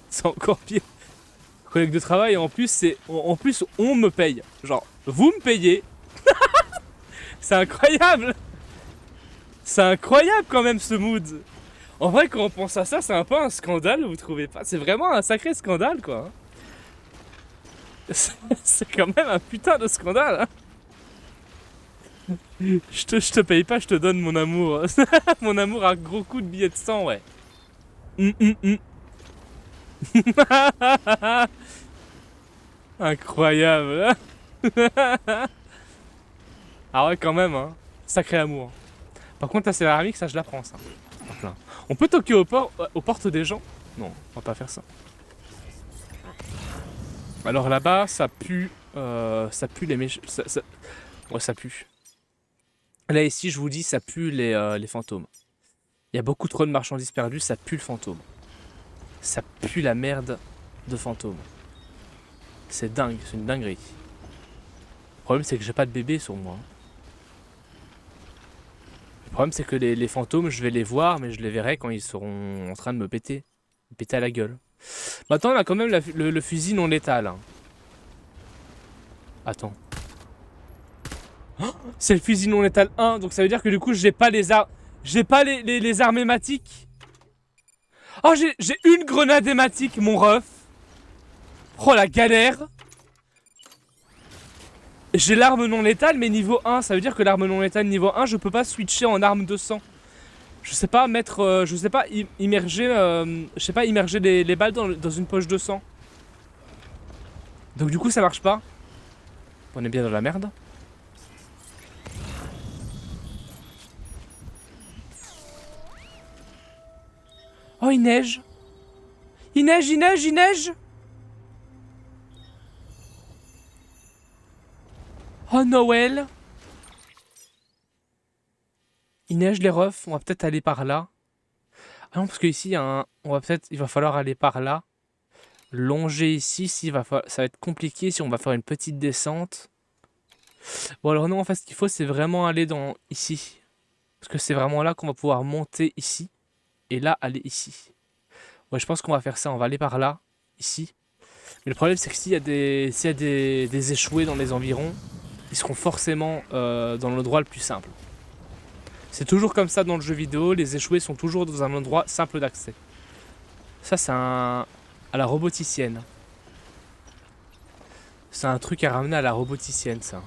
B: C'est encore pire. Collègue de travail et en plus c'est en plus on me paye. Genre vous me payez. C'est incroyable. C'est incroyable quand même ce mood. En vrai quand on pense à ça, c'est un peu un scandale, vous trouvez pas? C'est vraiment un sacré scandale quoi. C'est quand même un putain de scandale. Hein. Je te paye pas, je te donne mon amour. Mon amour à gros coup de billets de sang, ouais. Incroyable. Ah ouais, quand même, hein. Sacré amour. Par contre, la céramique, ça, je la prends, ça. Plein. On peut toquer aux portes des gens? Non, on va pas faire ça. Alors là-bas, ça pue les méchants. Ouais, ça pue. Là, ici, je vous dis, ça pue les fantômes. Il y a beaucoup trop de marchandises perdues, ça pue le fantôme. Ça pue la merde de fantôme. C'est dingue, c'est une dinguerie. Le problème, c'est que j'ai pas de bébé sur moi. Le problème, c'est que les fantômes, je vais les voir, mais je les verrai quand ils seront en train de me péter. Me péter à la gueule. Maintenant, on a quand même le fusil non létal. Hein. Attends. Oh, c'est le fusil non létal 1, donc ça veut dire que du coup, j'ai pas les armes. J'ai pas les armes hématiques. Oh, j'ai une grenade hématique, mon ref. Oh, la galère. J'ai l'arme non létale, mais niveau 1. Ça veut dire que l'arme non létale niveau 1, je peux pas switcher en arme de sang. Je sais pas mettre... je sais pas immerger... je sais pas immerger les balles dans une poche de sang. Donc du coup, ça marche pas. On est bien dans la merde. Oh, il neige. Il neige, il neige, il neige. Oh, Noël. Il neige les refs, on va peut-être aller par là. Ah non, parce qu'ici, il va falloir aller par là. Longer ici, ça va être compliqué si on va faire une petite descente. Bon alors non, en fait, ce qu'il faut, c'est vraiment aller ici. Parce que c'est vraiment là qu'on va pouvoir monter ici. Et là, aller ici. Ouais, je pense qu'on va faire ça, on va aller par là, ici. Mais le problème, c'est que s'il y a des échoués dans les environs, ils seront forcément dans l'endroit le plus simple. C'est toujours comme ça dans le jeu vidéo, les échoués sont toujours dans un endroit simple d'accès. Ça, c'est à la roboticienne. C'est un truc à ramener à la roboticienne, ça.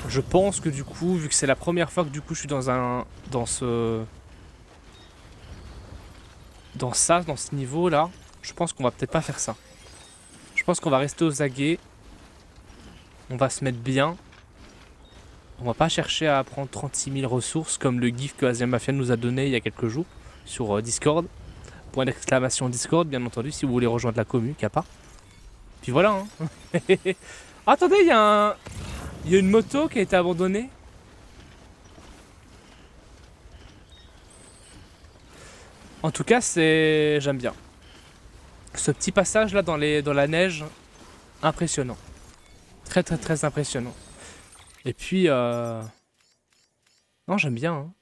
B: Je pense que du coup, vu que c'est la première fois que du coup je suis dans ce niveau là, je pense qu'on va peut-être pas faire ça. Je pense qu'on va rester aux aguets. On va se mettre bien. On va pas chercher à prendre 36 000 ressources comme le gif que Asian Mafia nous a donné il y a quelques jours sur Discord. Point d'exclamation Discord, bien entendu, si vous voulez rejoindre la commu, Kappa. Puis voilà, hein. Attendez, il y a une moto qui a été abandonnée. En tout cas, j'aime bien. Ce petit passage là dans la neige, impressionnant. Très très très impressionnant. Et puis, non, j'aime bien. Hein.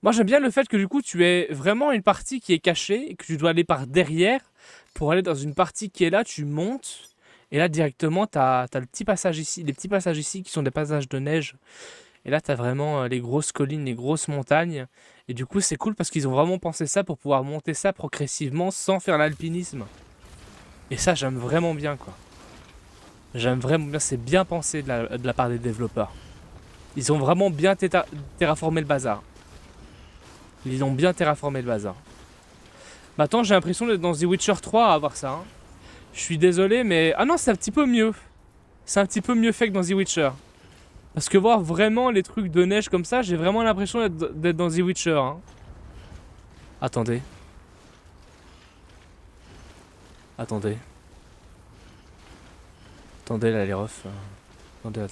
B: Moi, j'aime bien le fait que du coup, tu aies vraiment une partie qui est cachée et que tu dois aller par derrière pour aller dans une partie qui est là, tu montes. Et là, directement, t'as le petit passage ici, les petits passages ici qui sont des passages de neige. Et là, t'as vraiment les grosses collines, les grosses montagnes. Et du coup, c'est cool parce qu'ils ont vraiment pensé ça pour pouvoir monter ça progressivement sans faire l'alpinisme. Et ça, j'aime vraiment bien, quoi. J'aime vraiment bien, c'est bien pensé de la part des développeurs. Ils ont vraiment bien terraformé le bazar. Ils ont bien terraformé le bazar. Maintenant, j'ai l'impression d'être dans The Witcher 3 à avoir ça. Hein. Je suis désolé, mais... Ah non, c'est un petit peu mieux. C'est un petit peu mieux fait que dans The Witcher. Parce que voir vraiment les trucs de neige comme ça, j'ai vraiment l'impression d'être dans The Witcher. Hein. Attendez. Attendez. Attendez là les refs. Attendez.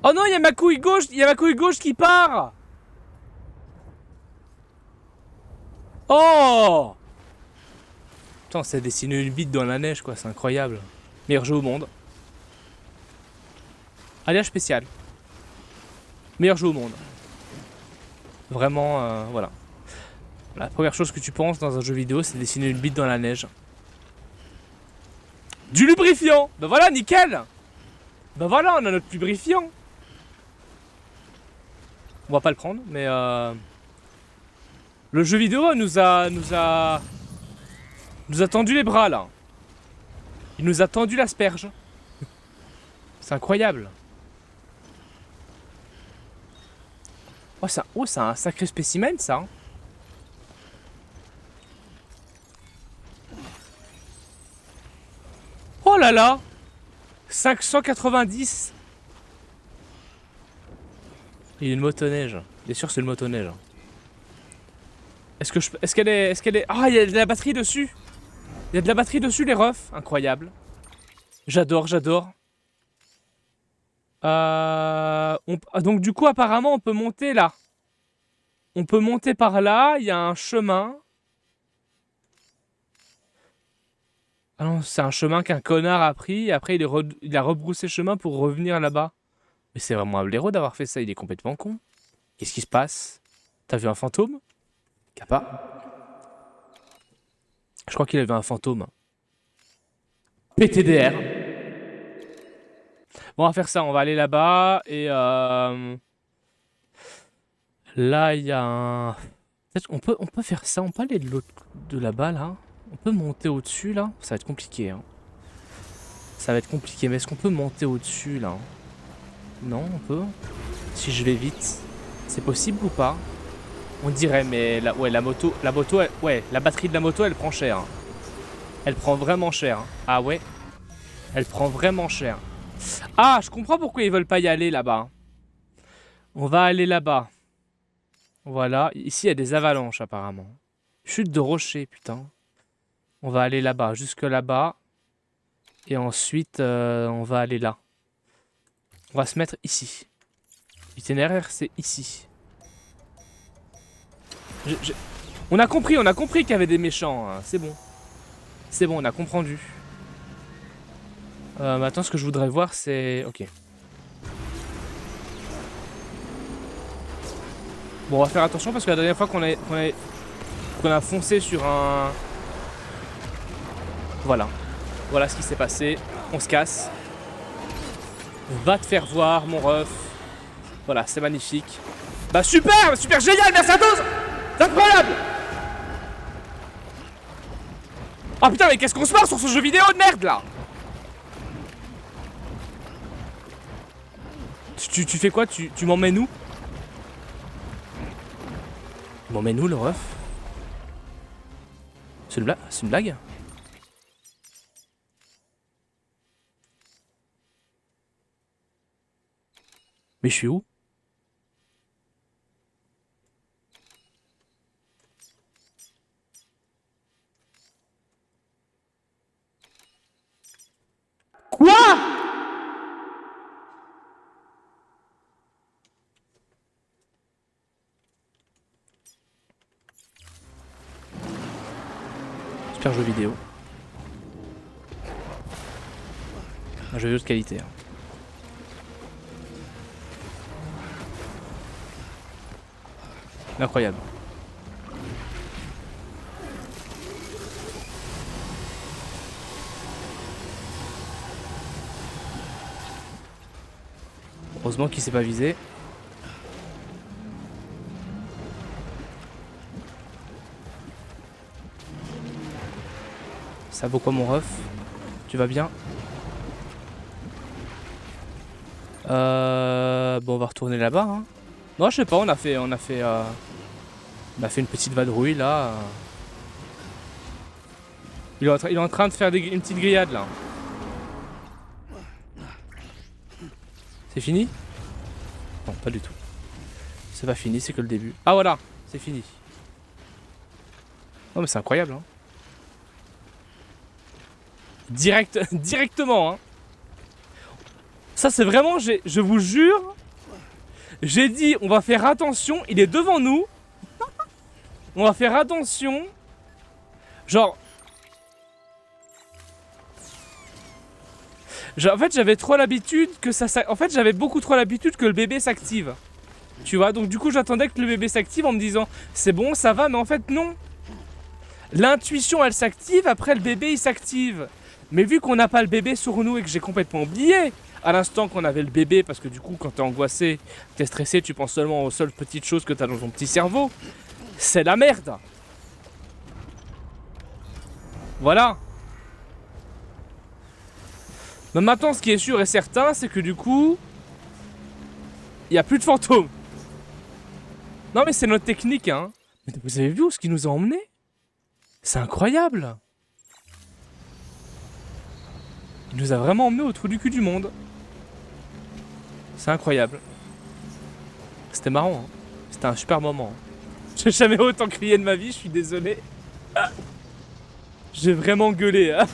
B: Oh non, il y a ma couille gauche qui part. Oh! Putain, c'est dessiné une bite dans la neige, quoi, c'est incroyable. Meilleur jeu au monde. Alliage spécial. Meilleur jeu au monde. Vraiment, voilà. La première chose que tu penses dans un jeu vidéo, c'est dessiner une bite dans la neige. Du lubrifiant! Ben voilà, nickel! Ben voilà, on a notre lubrifiant. On va pas le prendre, mais le jeu vidéo nous a tendu les bras là. Il nous a tendu l'asperge. C'est incroyable. Oh, c'est un sacré spécimen ça. Hein. Oh là là, 590. Il y a une motoneige. Bien sûr, c'est une motoneige. Est-ce qu'elle est... Ah, il y a de la batterie dessus. Il y a de la batterie dessus, les refs. Incroyable. J'adore. Donc, du coup, apparemment, on peut monter là. On peut monter par là. Il y a un chemin. Ah non, c'est un chemin qu'un connard a pris. Et après, il a rebroussé chemin pour revenir là-bas. Mais c'est vraiment un blaireau d'avoir fait ça. Il est complètement con. Qu'est-ce qui se passe? T'as vu un fantôme? Kappa. Je crois qu'il avait un fantôme. PTDR. Bon, on va faire ça. On va aller là-bas. Et là, il y a un... Peut-être on peut faire ça. On peut aller de là-bas, là. On peut monter au-dessus, là. Ça va être compliqué. Hein. Ça va être compliqué. Mais est-ce qu'on peut monter au-dessus, là? Non, on peut. Si je vais vite. C'est possible ou pas? On dirait, mais la moto, la batterie de la moto, elle prend cher. Hein. Elle prend vraiment cher. Hein. Ah ouais? Elle prend vraiment cher. Ah, je comprends pourquoi ils veulent pas y aller là-bas. On va aller là-bas. Voilà. Ici, il y a des avalanches apparemment. Chute de rocher, putain. On va aller là-bas, jusque là-bas. Et ensuite, on va aller là. On va se mettre ici. L'itinéraire, c'est ici. On a compris qu'il y avait des méchants. Hein. C'est bon. C'est bon, on a compris. Maintenant, ce que je voudrais voir, c'est... Ok. Bon, on va faire attention parce que la dernière fois qu'on a foncé sur un... Voilà. Voilà ce qui s'est passé. On se casse. Va te faire voir, mon ref. Voilà, c'est magnifique. Bah super génial, merci à tous. C'est incroyable. Ah putain, mais qu'est-ce qu'on se marre sur ce jeu vidéo de merde là? tu fais quoi? Tu m'emmènes où? Tu m'emmènes où, le ref? C'est une blague? Mais je suis où? Quoi? Super jeu vidéo. Un jeu vidéo de qualité. Hein. Incroyable. Heureusement qu'il s'est pas visé. Ça vaut quoi mon ref? Tu vas bien? Bon on va retourner là-bas hein. Non je sais pas, on a fait une petite vadrouille là. Il est en train de faire une petite grillade là. C'est fini? Non, pas du tout. C'est pas fini, c'est que le début. Ah voilà, c'est fini. Non mais c'est incroyable hein. Directement hein. Ça c'est vraiment, je vous jure, j'ai dit on va faire attention, il est devant nous. On va faire attention. Genre en fait j'avais trop l'habitude que ça... En fait j'avais beaucoup trop l'habitude que le bébé s'active. Tu vois, donc du coup j'attendais que le bébé s'active en me disant c'est bon ça va, mais en fait non. L'intuition elle s'active, après le bébé il s'active. Mais vu qu'on n'a pas le bébé sur nous et que j'ai complètement oublié à l'instant qu'on avait le bébé, parce que du coup quand t'es angoissé, t'es stressé, tu penses seulement aux seules petites choses que t'as dans ton petit cerveau. C'est la merde. Voilà. Mais maintenant ce qui est sûr et certain c'est que du coup il n'y a plus de fantômes. Non mais c'est notre technique hein. Mais vous avez vu où ce qui nous a emmenés? C'est incroyable. Il nous a vraiment emmenés au trou du cul du monde. C'est incroyable. C'était marrant. Hein. C'était un super moment. Hein. J'ai jamais autant crié de ma vie, je suis désolé. Ah. J'ai vraiment gueulé. Hein.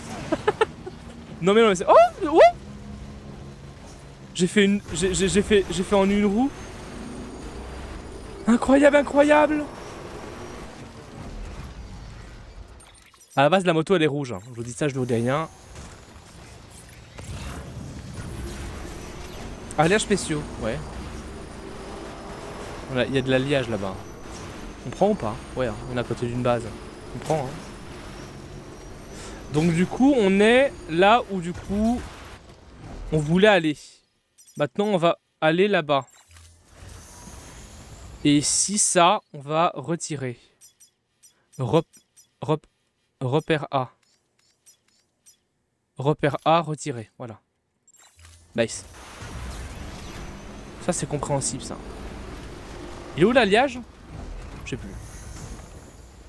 B: Non mais non mais c'est... Oh, oh. J'ai fait en une roue. Incroyable, incroyable. À la base la moto elle est rouge. Hein. Je vous dis ça, je vous dis rien. Alliages spéciaux, ouais. Voilà, il y a de l'alliage là-bas. On prend ou pas? Ouais, on est à côté d'une base. On prend, hein. Donc du coup, on est là où du coup, on voulait aller. Maintenant, on va aller là-bas. Et si ça, on va retirer. Repère A. Repère A, retirer, voilà. Nice. Ça c'est compréhensible ça. Il est où l'alliage? Je sais plus.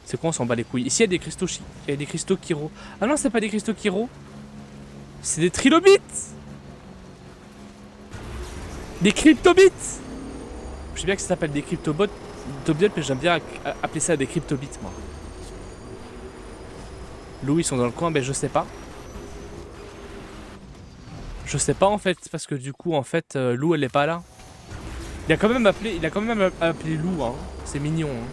B: C'est quoi, on s'en bat les couilles. Ici il y a des cristaux il y a des cristaux Kiro. Ah non c'est pas des cristaux Kiro. C'est des trilobites. Des cryptobites. Je sais bien que ça s'appelle des cryptobots, mais j'aime bien appeler ça des cryptobites moi. Loup ils sont dans le coin, mais je sais pas. Je sais pas en fait, parce que du coup en fait Lou elle est pas là. Il a quand même appelé Lou, hein. C'est mignon. Hein.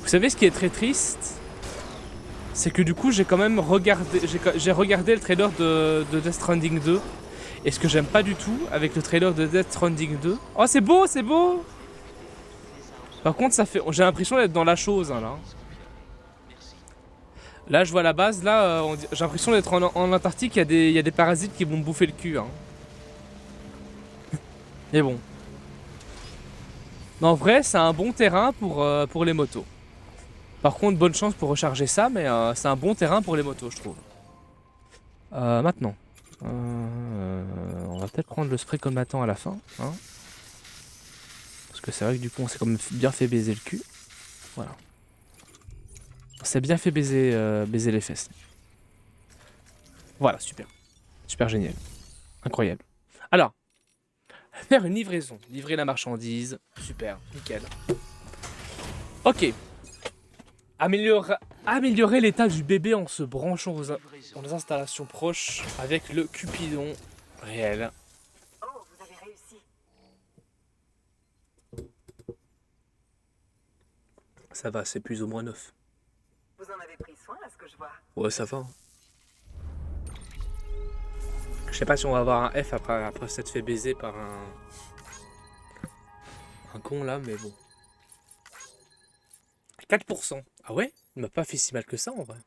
B: Vous savez ce qui est très triste? C'est que du coup j'ai quand même regardé, j'ai regardé le trailer de Death Stranding 2. Et ce que j'aime pas du tout avec le trailer de Death Stranding 2. Oh c'est beau, c'est beau. Par contre ça fait, j'ai l'impression d'être dans la chose hein, là. Là je vois la base, là j'ai l'impression d'être en Antarctique, il y a des parasites qui vont me bouffer le cul. Hein. Mais bon. Mais en vrai, c'est un bon terrain pour les motos. Par contre, bonne chance pour recharger ça, mais c'est un bon terrain pour les motos, je trouve. Maintenant. peut-être prendre le spray colmatant à la fin. Hein, parce que c'est vrai que du coup, on s'est quand même bien fait baiser le cul. Voilà. On s'est bien fait baiser, baiser les fesses. Voilà, super. Super génial. Incroyable. Alors, faire une livraison. Livrer la marchandise. Super, nickel. Ok. Améliorer l'état du bébé en se branchant aux installations proches avec le Cupidon réel.
G: Oh, vous avez réussi.
B: Ça va, c'est plus ou moins neuf.
G: Vous en avez pris soin, à ce que je vois.
B: Ouais, ça va. Hein. Je sais pas si on va avoir un F après s'être fait baiser par un con là, mais bon. 4%. Ah ouais? Il m'a pas fait si mal que ça en vrai.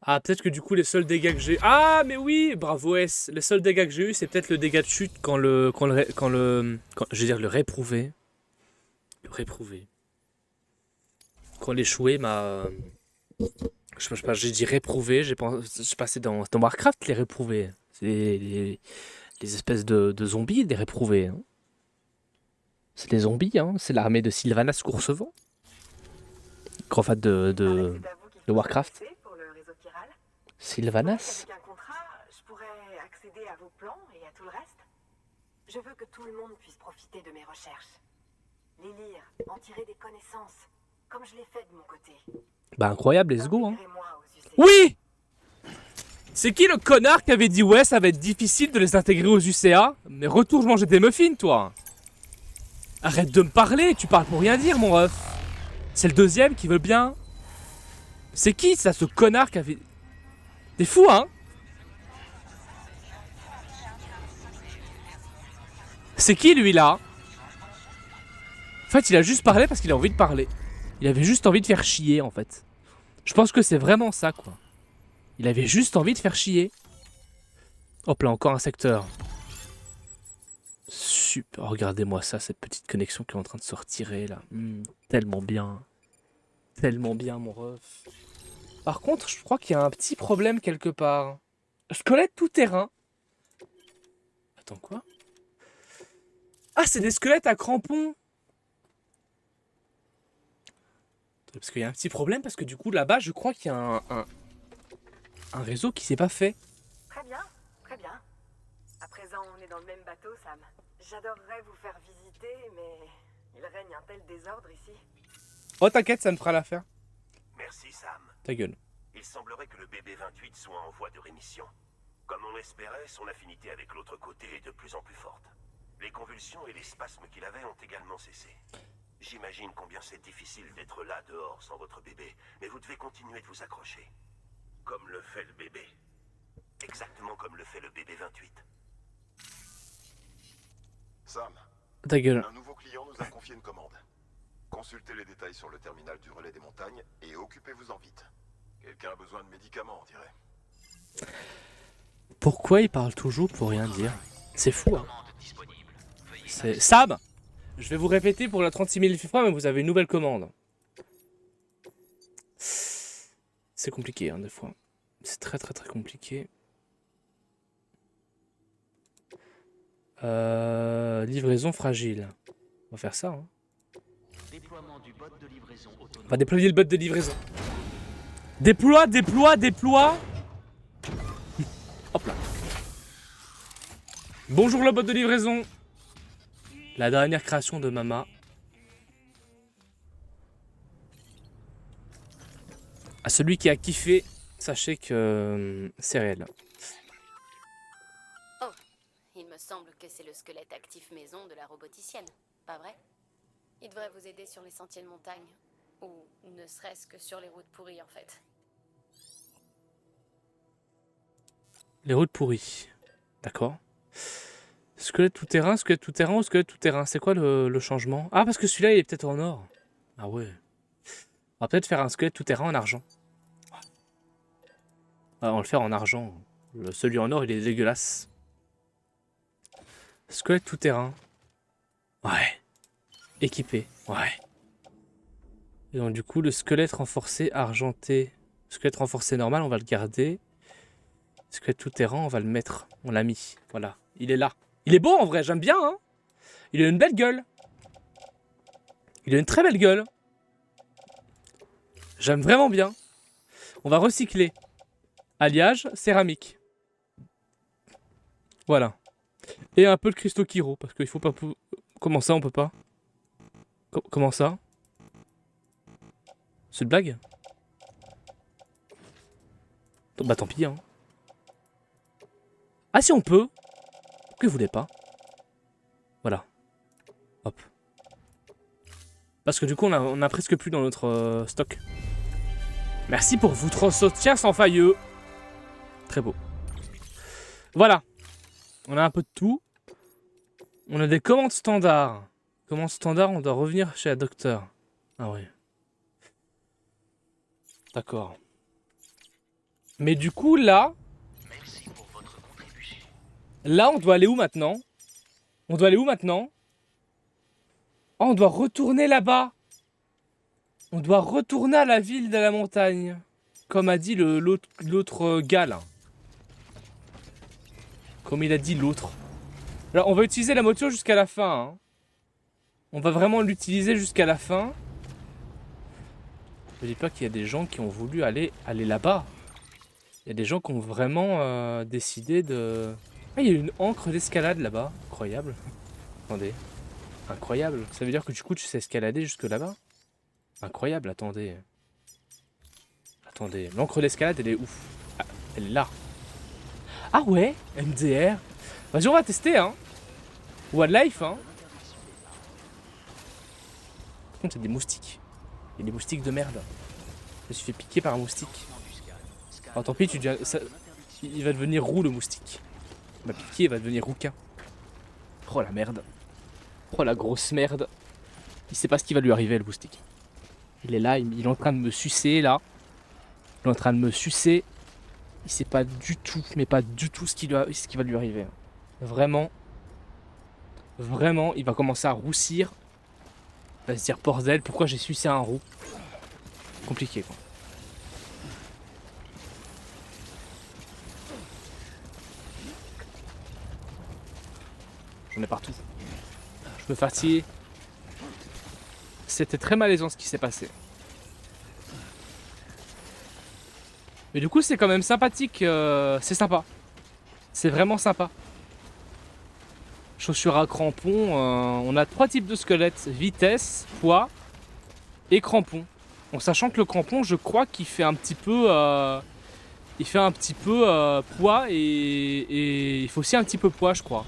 B: Ah, peut-être que du coup, les seuls dégâts que j'ai... Ah, mais oui! Bravo S! Les seuls dégâts que j'ai eu, c'est peut-être le dégât de chute quand je veux dire, le réprouvé. Le réprouvé. Quand l'échoué m'a... Je sais pas, j'ai dit réprouvé, j'ai passé dans Warcraft, les réprouvés. C'est les espèces de zombies, des réprouvés. Hein. C'est des zombies, hein. C'est l'armée de Sylvanas Coursevent. Grand fan de Warcraft.
G: Pour le réseau chiral.
B: Sylvanas?
G: Avec un contrat, je pourrais accéder à vos plans et à tout le reste. Je veux que tout le monde puisse profiter de mes recherches. Les lire, en tirer des connaissances, comme je l'ai fait de mon côté.
B: Bah incroyable, let's go. Hein.
G: Intégrez-moi aux UCA.
B: Oui! C'est qui le connard qui avait dit ouais, ça va être difficile de les intégrer aux UCA? Mais retourne manger des muffins, toi! Arrête de me parler, tu parles pour rien dire, mon ref! C'est le deuxième qui veut bien. C'est qui ça, ce connard qui avait... T'es fou, hein? C'est qui lui là? En fait, il a juste parlé parce qu'il a envie de parler. Il avait juste envie de faire chier en fait. Je pense que c'est vraiment ça quoi. Il avait juste envie de faire chier. Hop là, encore un secteur. Super, regardez-moi ça, cette petite connexion qui est en train de se retirer là. Tellement bien. Tellement bien mon ref. Par contre, je crois qu'il y a un petit problème quelque part. Squelette tout terrain. Attends, quoi? Ah, c'est des squelettes à crampons. Parce qu'il y a un petit problème, parce que du coup, là-bas, je crois qu'il y a un réseau qui s'est pas fait.
G: Très bien, très bien. À présent, on est dans le même bateau, Sam. J'adorerais vous faire visiter, mais il règne un tel désordre ici.
B: Oh, t'inquiète, ça me fera l'affaire.
A: Merci, Sam.
B: Ta gueule.
A: Il semblerait que le BB-28 soit en voie de rémission. Comme on l'espérait, son affinité avec l'autre côté est de plus en plus forte. Les convulsions et les spasmes qu'il avait ont également cessé. J'imagine combien c'est difficile d'être là dehors sans votre bébé, mais vous devez continuer de vous accrocher. Comme le fait le bébé. Exactement comme le fait le BB-28.
C: Sam,
B: Ta gueule.
C: un nouveau client nous a confié une commande. Consultez les détails sur le terminal du relais des montagnes et occupez-vous-en vite. Quelqu'un a besoin de médicaments, on dirait.
B: Pourquoi il parle toujours pour rien dire? C'est fou, hein.
F: Commande disponible. Veuillez
B: C'est... Sam! Je vais vous répéter pour la 36 000 fois, mais vous avez une nouvelle commande. C'est compliqué, hein, des fois. C'est très très très compliqué. Livraison fragile. On va faire ça, hein.
F: déploiement du bot de livraison
B: On
F: autonome.
B: va déployer le bot de livraison. Déploie, déploie, déploie. Hop là. Bonjour le bot de livraison. La dernière création de Mama. À celui qui a kiffé, sachez que c'est réel.
D: Il me semble que c'est le squelette actif maison de la roboticienne, pas vrai? Il devrait vous aider sur les sentiers de montagne. Ou ne serait-ce que sur les routes pourries en fait.
B: Les routes pourries. D'accord. Squelette tout terrain, squelette tout terrain ou squelette tout terrain? C'est quoi le changement? Ah, parce que celui-là, il est peut-être en or. Ah ouais. On va peut-être faire un squelette tout terrain en argent. Ah, on va le faire en argent. Celui en or, il est dégueulasse. Squelette tout terrain. Ouais. Équipé. Ouais. Et donc du coup, le squelette renforcé argenté. Squelette renforcé normal, on va le garder. Squelette tout terrain, on va le mettre. On l'a mis. Voilà. Il est là. Il est beau en vrai, j'aime bien, hein. Il a une belle gueule. Il a une très belle gueule. J'aime vraiment bien. On va recycler. Alliage, céramique. Voilà. Et un peu de cristaux Kiro, parce qu'il faut pas... Comment ça, on peut pas? Comment ça? C'est une blague? Bah tant pis, hein. Ah si, on peut. Pourquoi vous voulez pas? Voilà. Hop. Parce que du coup, on a presque plus dans notre stock. Merci pour votre soutien sans failleux. Très beau. Voilà. On a un peu de tout. On a des commandes standards. Commandes standards, on doit revenir chez la docteur. Ah ouais. D'accord. Mais du coup, là...
F: Merci pour votre contribution.
B: Là, on doit aller où maintenant? On doit aller où maintenant? Oh, on doit retourner là-bas. On doit retourner à la ville de la montagne. Comme a dit l'autre gars, là. Comme il a dit l'autre. Alors, on va utiliser la moto jusqu'à la fin. Hein. On va vraiment l'utiliser jusqu'à la fin. Ne dis pas qu'il y a des gens qui ont voulu aller là-bas. Il y a des gens qui ont vraiment décidé de... Ah, il y a une encre d'escalade là-bas. Incroyable. Attendez. Incroyable. Ça veut dire que du coup, tu sais escalader jusque là-bas? Incroyable, attendez. Attendez. L'encre d'escalade, elle est ouf. Ah, elle est là. Ah ouais, MDR. Vas-y, on va tester, hein. Wildlife, hein. Par contre, il y a des moustiques. Il y a des moustiques de merde. Je me suis fait piquer par un moustique. Oh, tant pis, il va devenir roux, le moustique. Il m'a piqué, il va devenir rouquin. Oh la merde. Oh la grosse merde. Il sait pas ce qui va lui arriver, le moustique. Il est là, il est en train de me sucer, là. Il est en train de me sucer. Il sait pas du tout, mais pas du tout ce qui va lui arriver. Vraiment. Vraiment, il va commencer à roussir. Il va se dire, bordel, pourquoi j'ai sucé un roux? Compliqué, quoi. J'en ai partout. Je me fatigue. C'était très malaisant ce qui s'est passé. Mais du coup, c'est quand même sympathique. C'est sympa. C'est vraiment sympa. Chaussures à crampons. On a 3 types de squelettes. Vitesse, poids et crampons. En sachant que le crampon, je crois qu'il fait un petit peu... il fait un petit peu poids et il faut aussi un petit peu poids, je crois.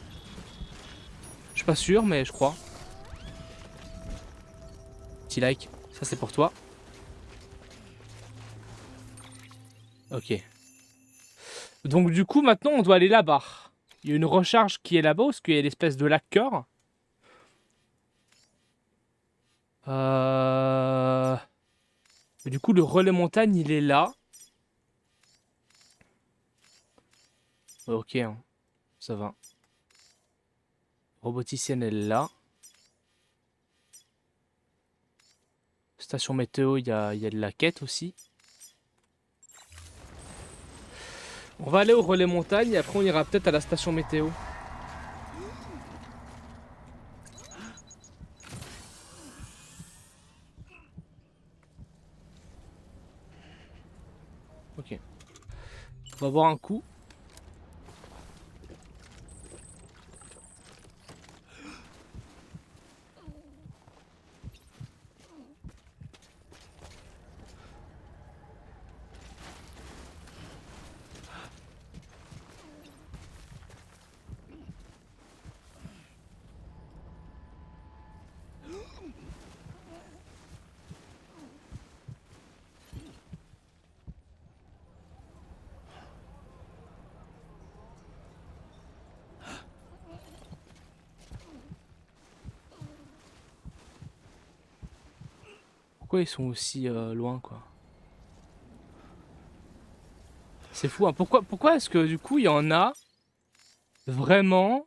B: Je suis pas sûr, mais je crois. Petit like. Ça, c'est pour toi. Ok. Donc du coup, maintenant, on doit aller là-bas. Il y a une recharge qui est là-bas, parce qu'il y a l'espèce de lac-cœur. Du coup, le relais montagne, il est là. Ok, hein. Ça va. Roboticienne, elle est là. Station météo, il y a de la quête aussi. On va aller au relais montagne et après on ira peut-être à la station météo. Ok. On va boire un coup. Pourquoi ils sont aussi loin, quoi? C'est fou, hein. Pourquoi est-ce que du coup il y en a vraiment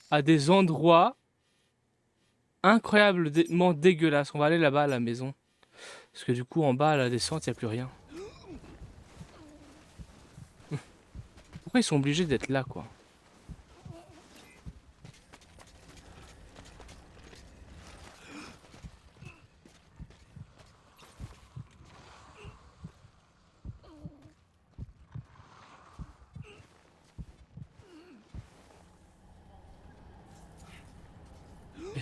B: à des endroits incroyablement dégueulasses? On va aller là-bas à la maison. Parce que du coup en bas à la descente il n'y a plus rien. Pourquoi ils sont obligés d'être là, quoi?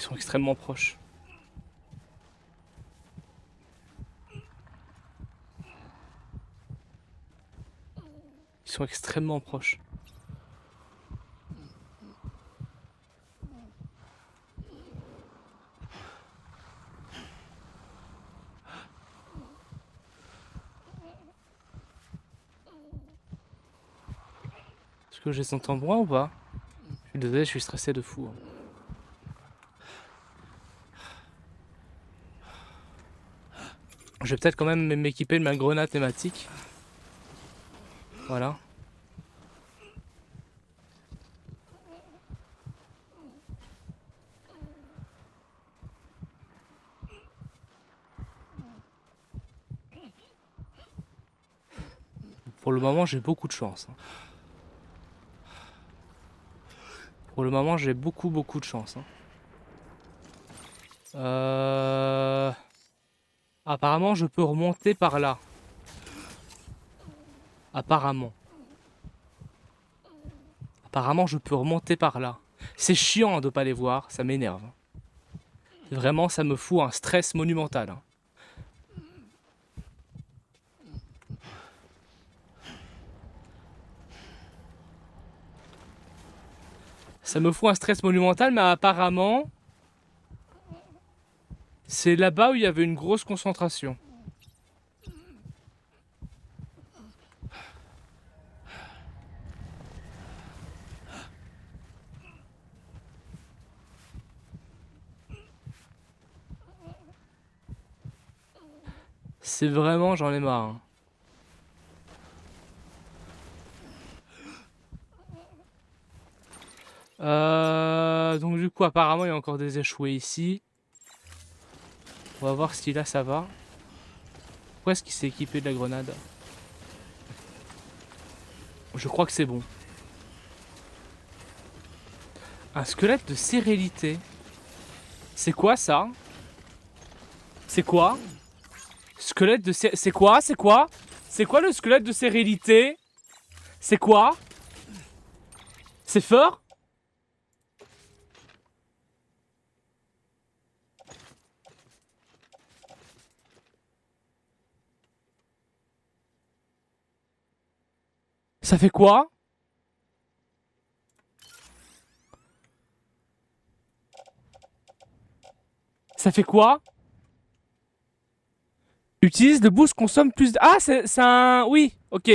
B: Ils sont extrêmement proches. Ils sont extrêmement proches. Est-ce que je les entends moi ou pas? Je suis désolé, je suis stressé de fou. Je vais peut-être quand même m'équiper de ma grenade thématique. Voilà. Pour le moment, j'ai beaucoup de chance. Pour le moment, j'ai beaucoup de chance. Apparemment, je peux remonter par là. Apparemment. Apparemment, je peux remonter par là. C'est chiant de pas les voir, ça m'énerve. Vraiment, ça me fout un stress monumental. Ça me fout un stress monumental, mais apparemment, c'est là-bas où il y avait une grosse concentration. C'est vraiment, j'en ai marre. Donc du coup, apparemment, il y a encore des échoués ici. On va voir si là, ça va. Pourquoi est-ce qu'il s'est équipé de la grenade? Je crois que c'est bon. Un squelette de sérénité. C'est quoi ça? C'est quoi? Squelette de sérénité. C'est quoi? C'est quoi? C'est quoi le squelette de sérénité? C'est quoi? C'est fort? Ça fait quoi? Ça fait quoi? Utilise le boost, consomme plus de... Ah, c'est un... Oui, ok.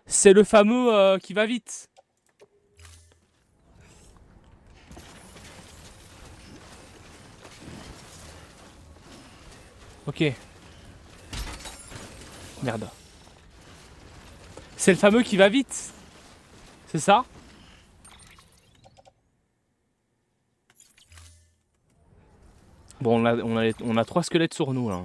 B: C'est le fameux qui va vite. Ok. Merde. C'est le fameux qui va vite. C'est ça? Bon, on a 3 squelettes sur nous là.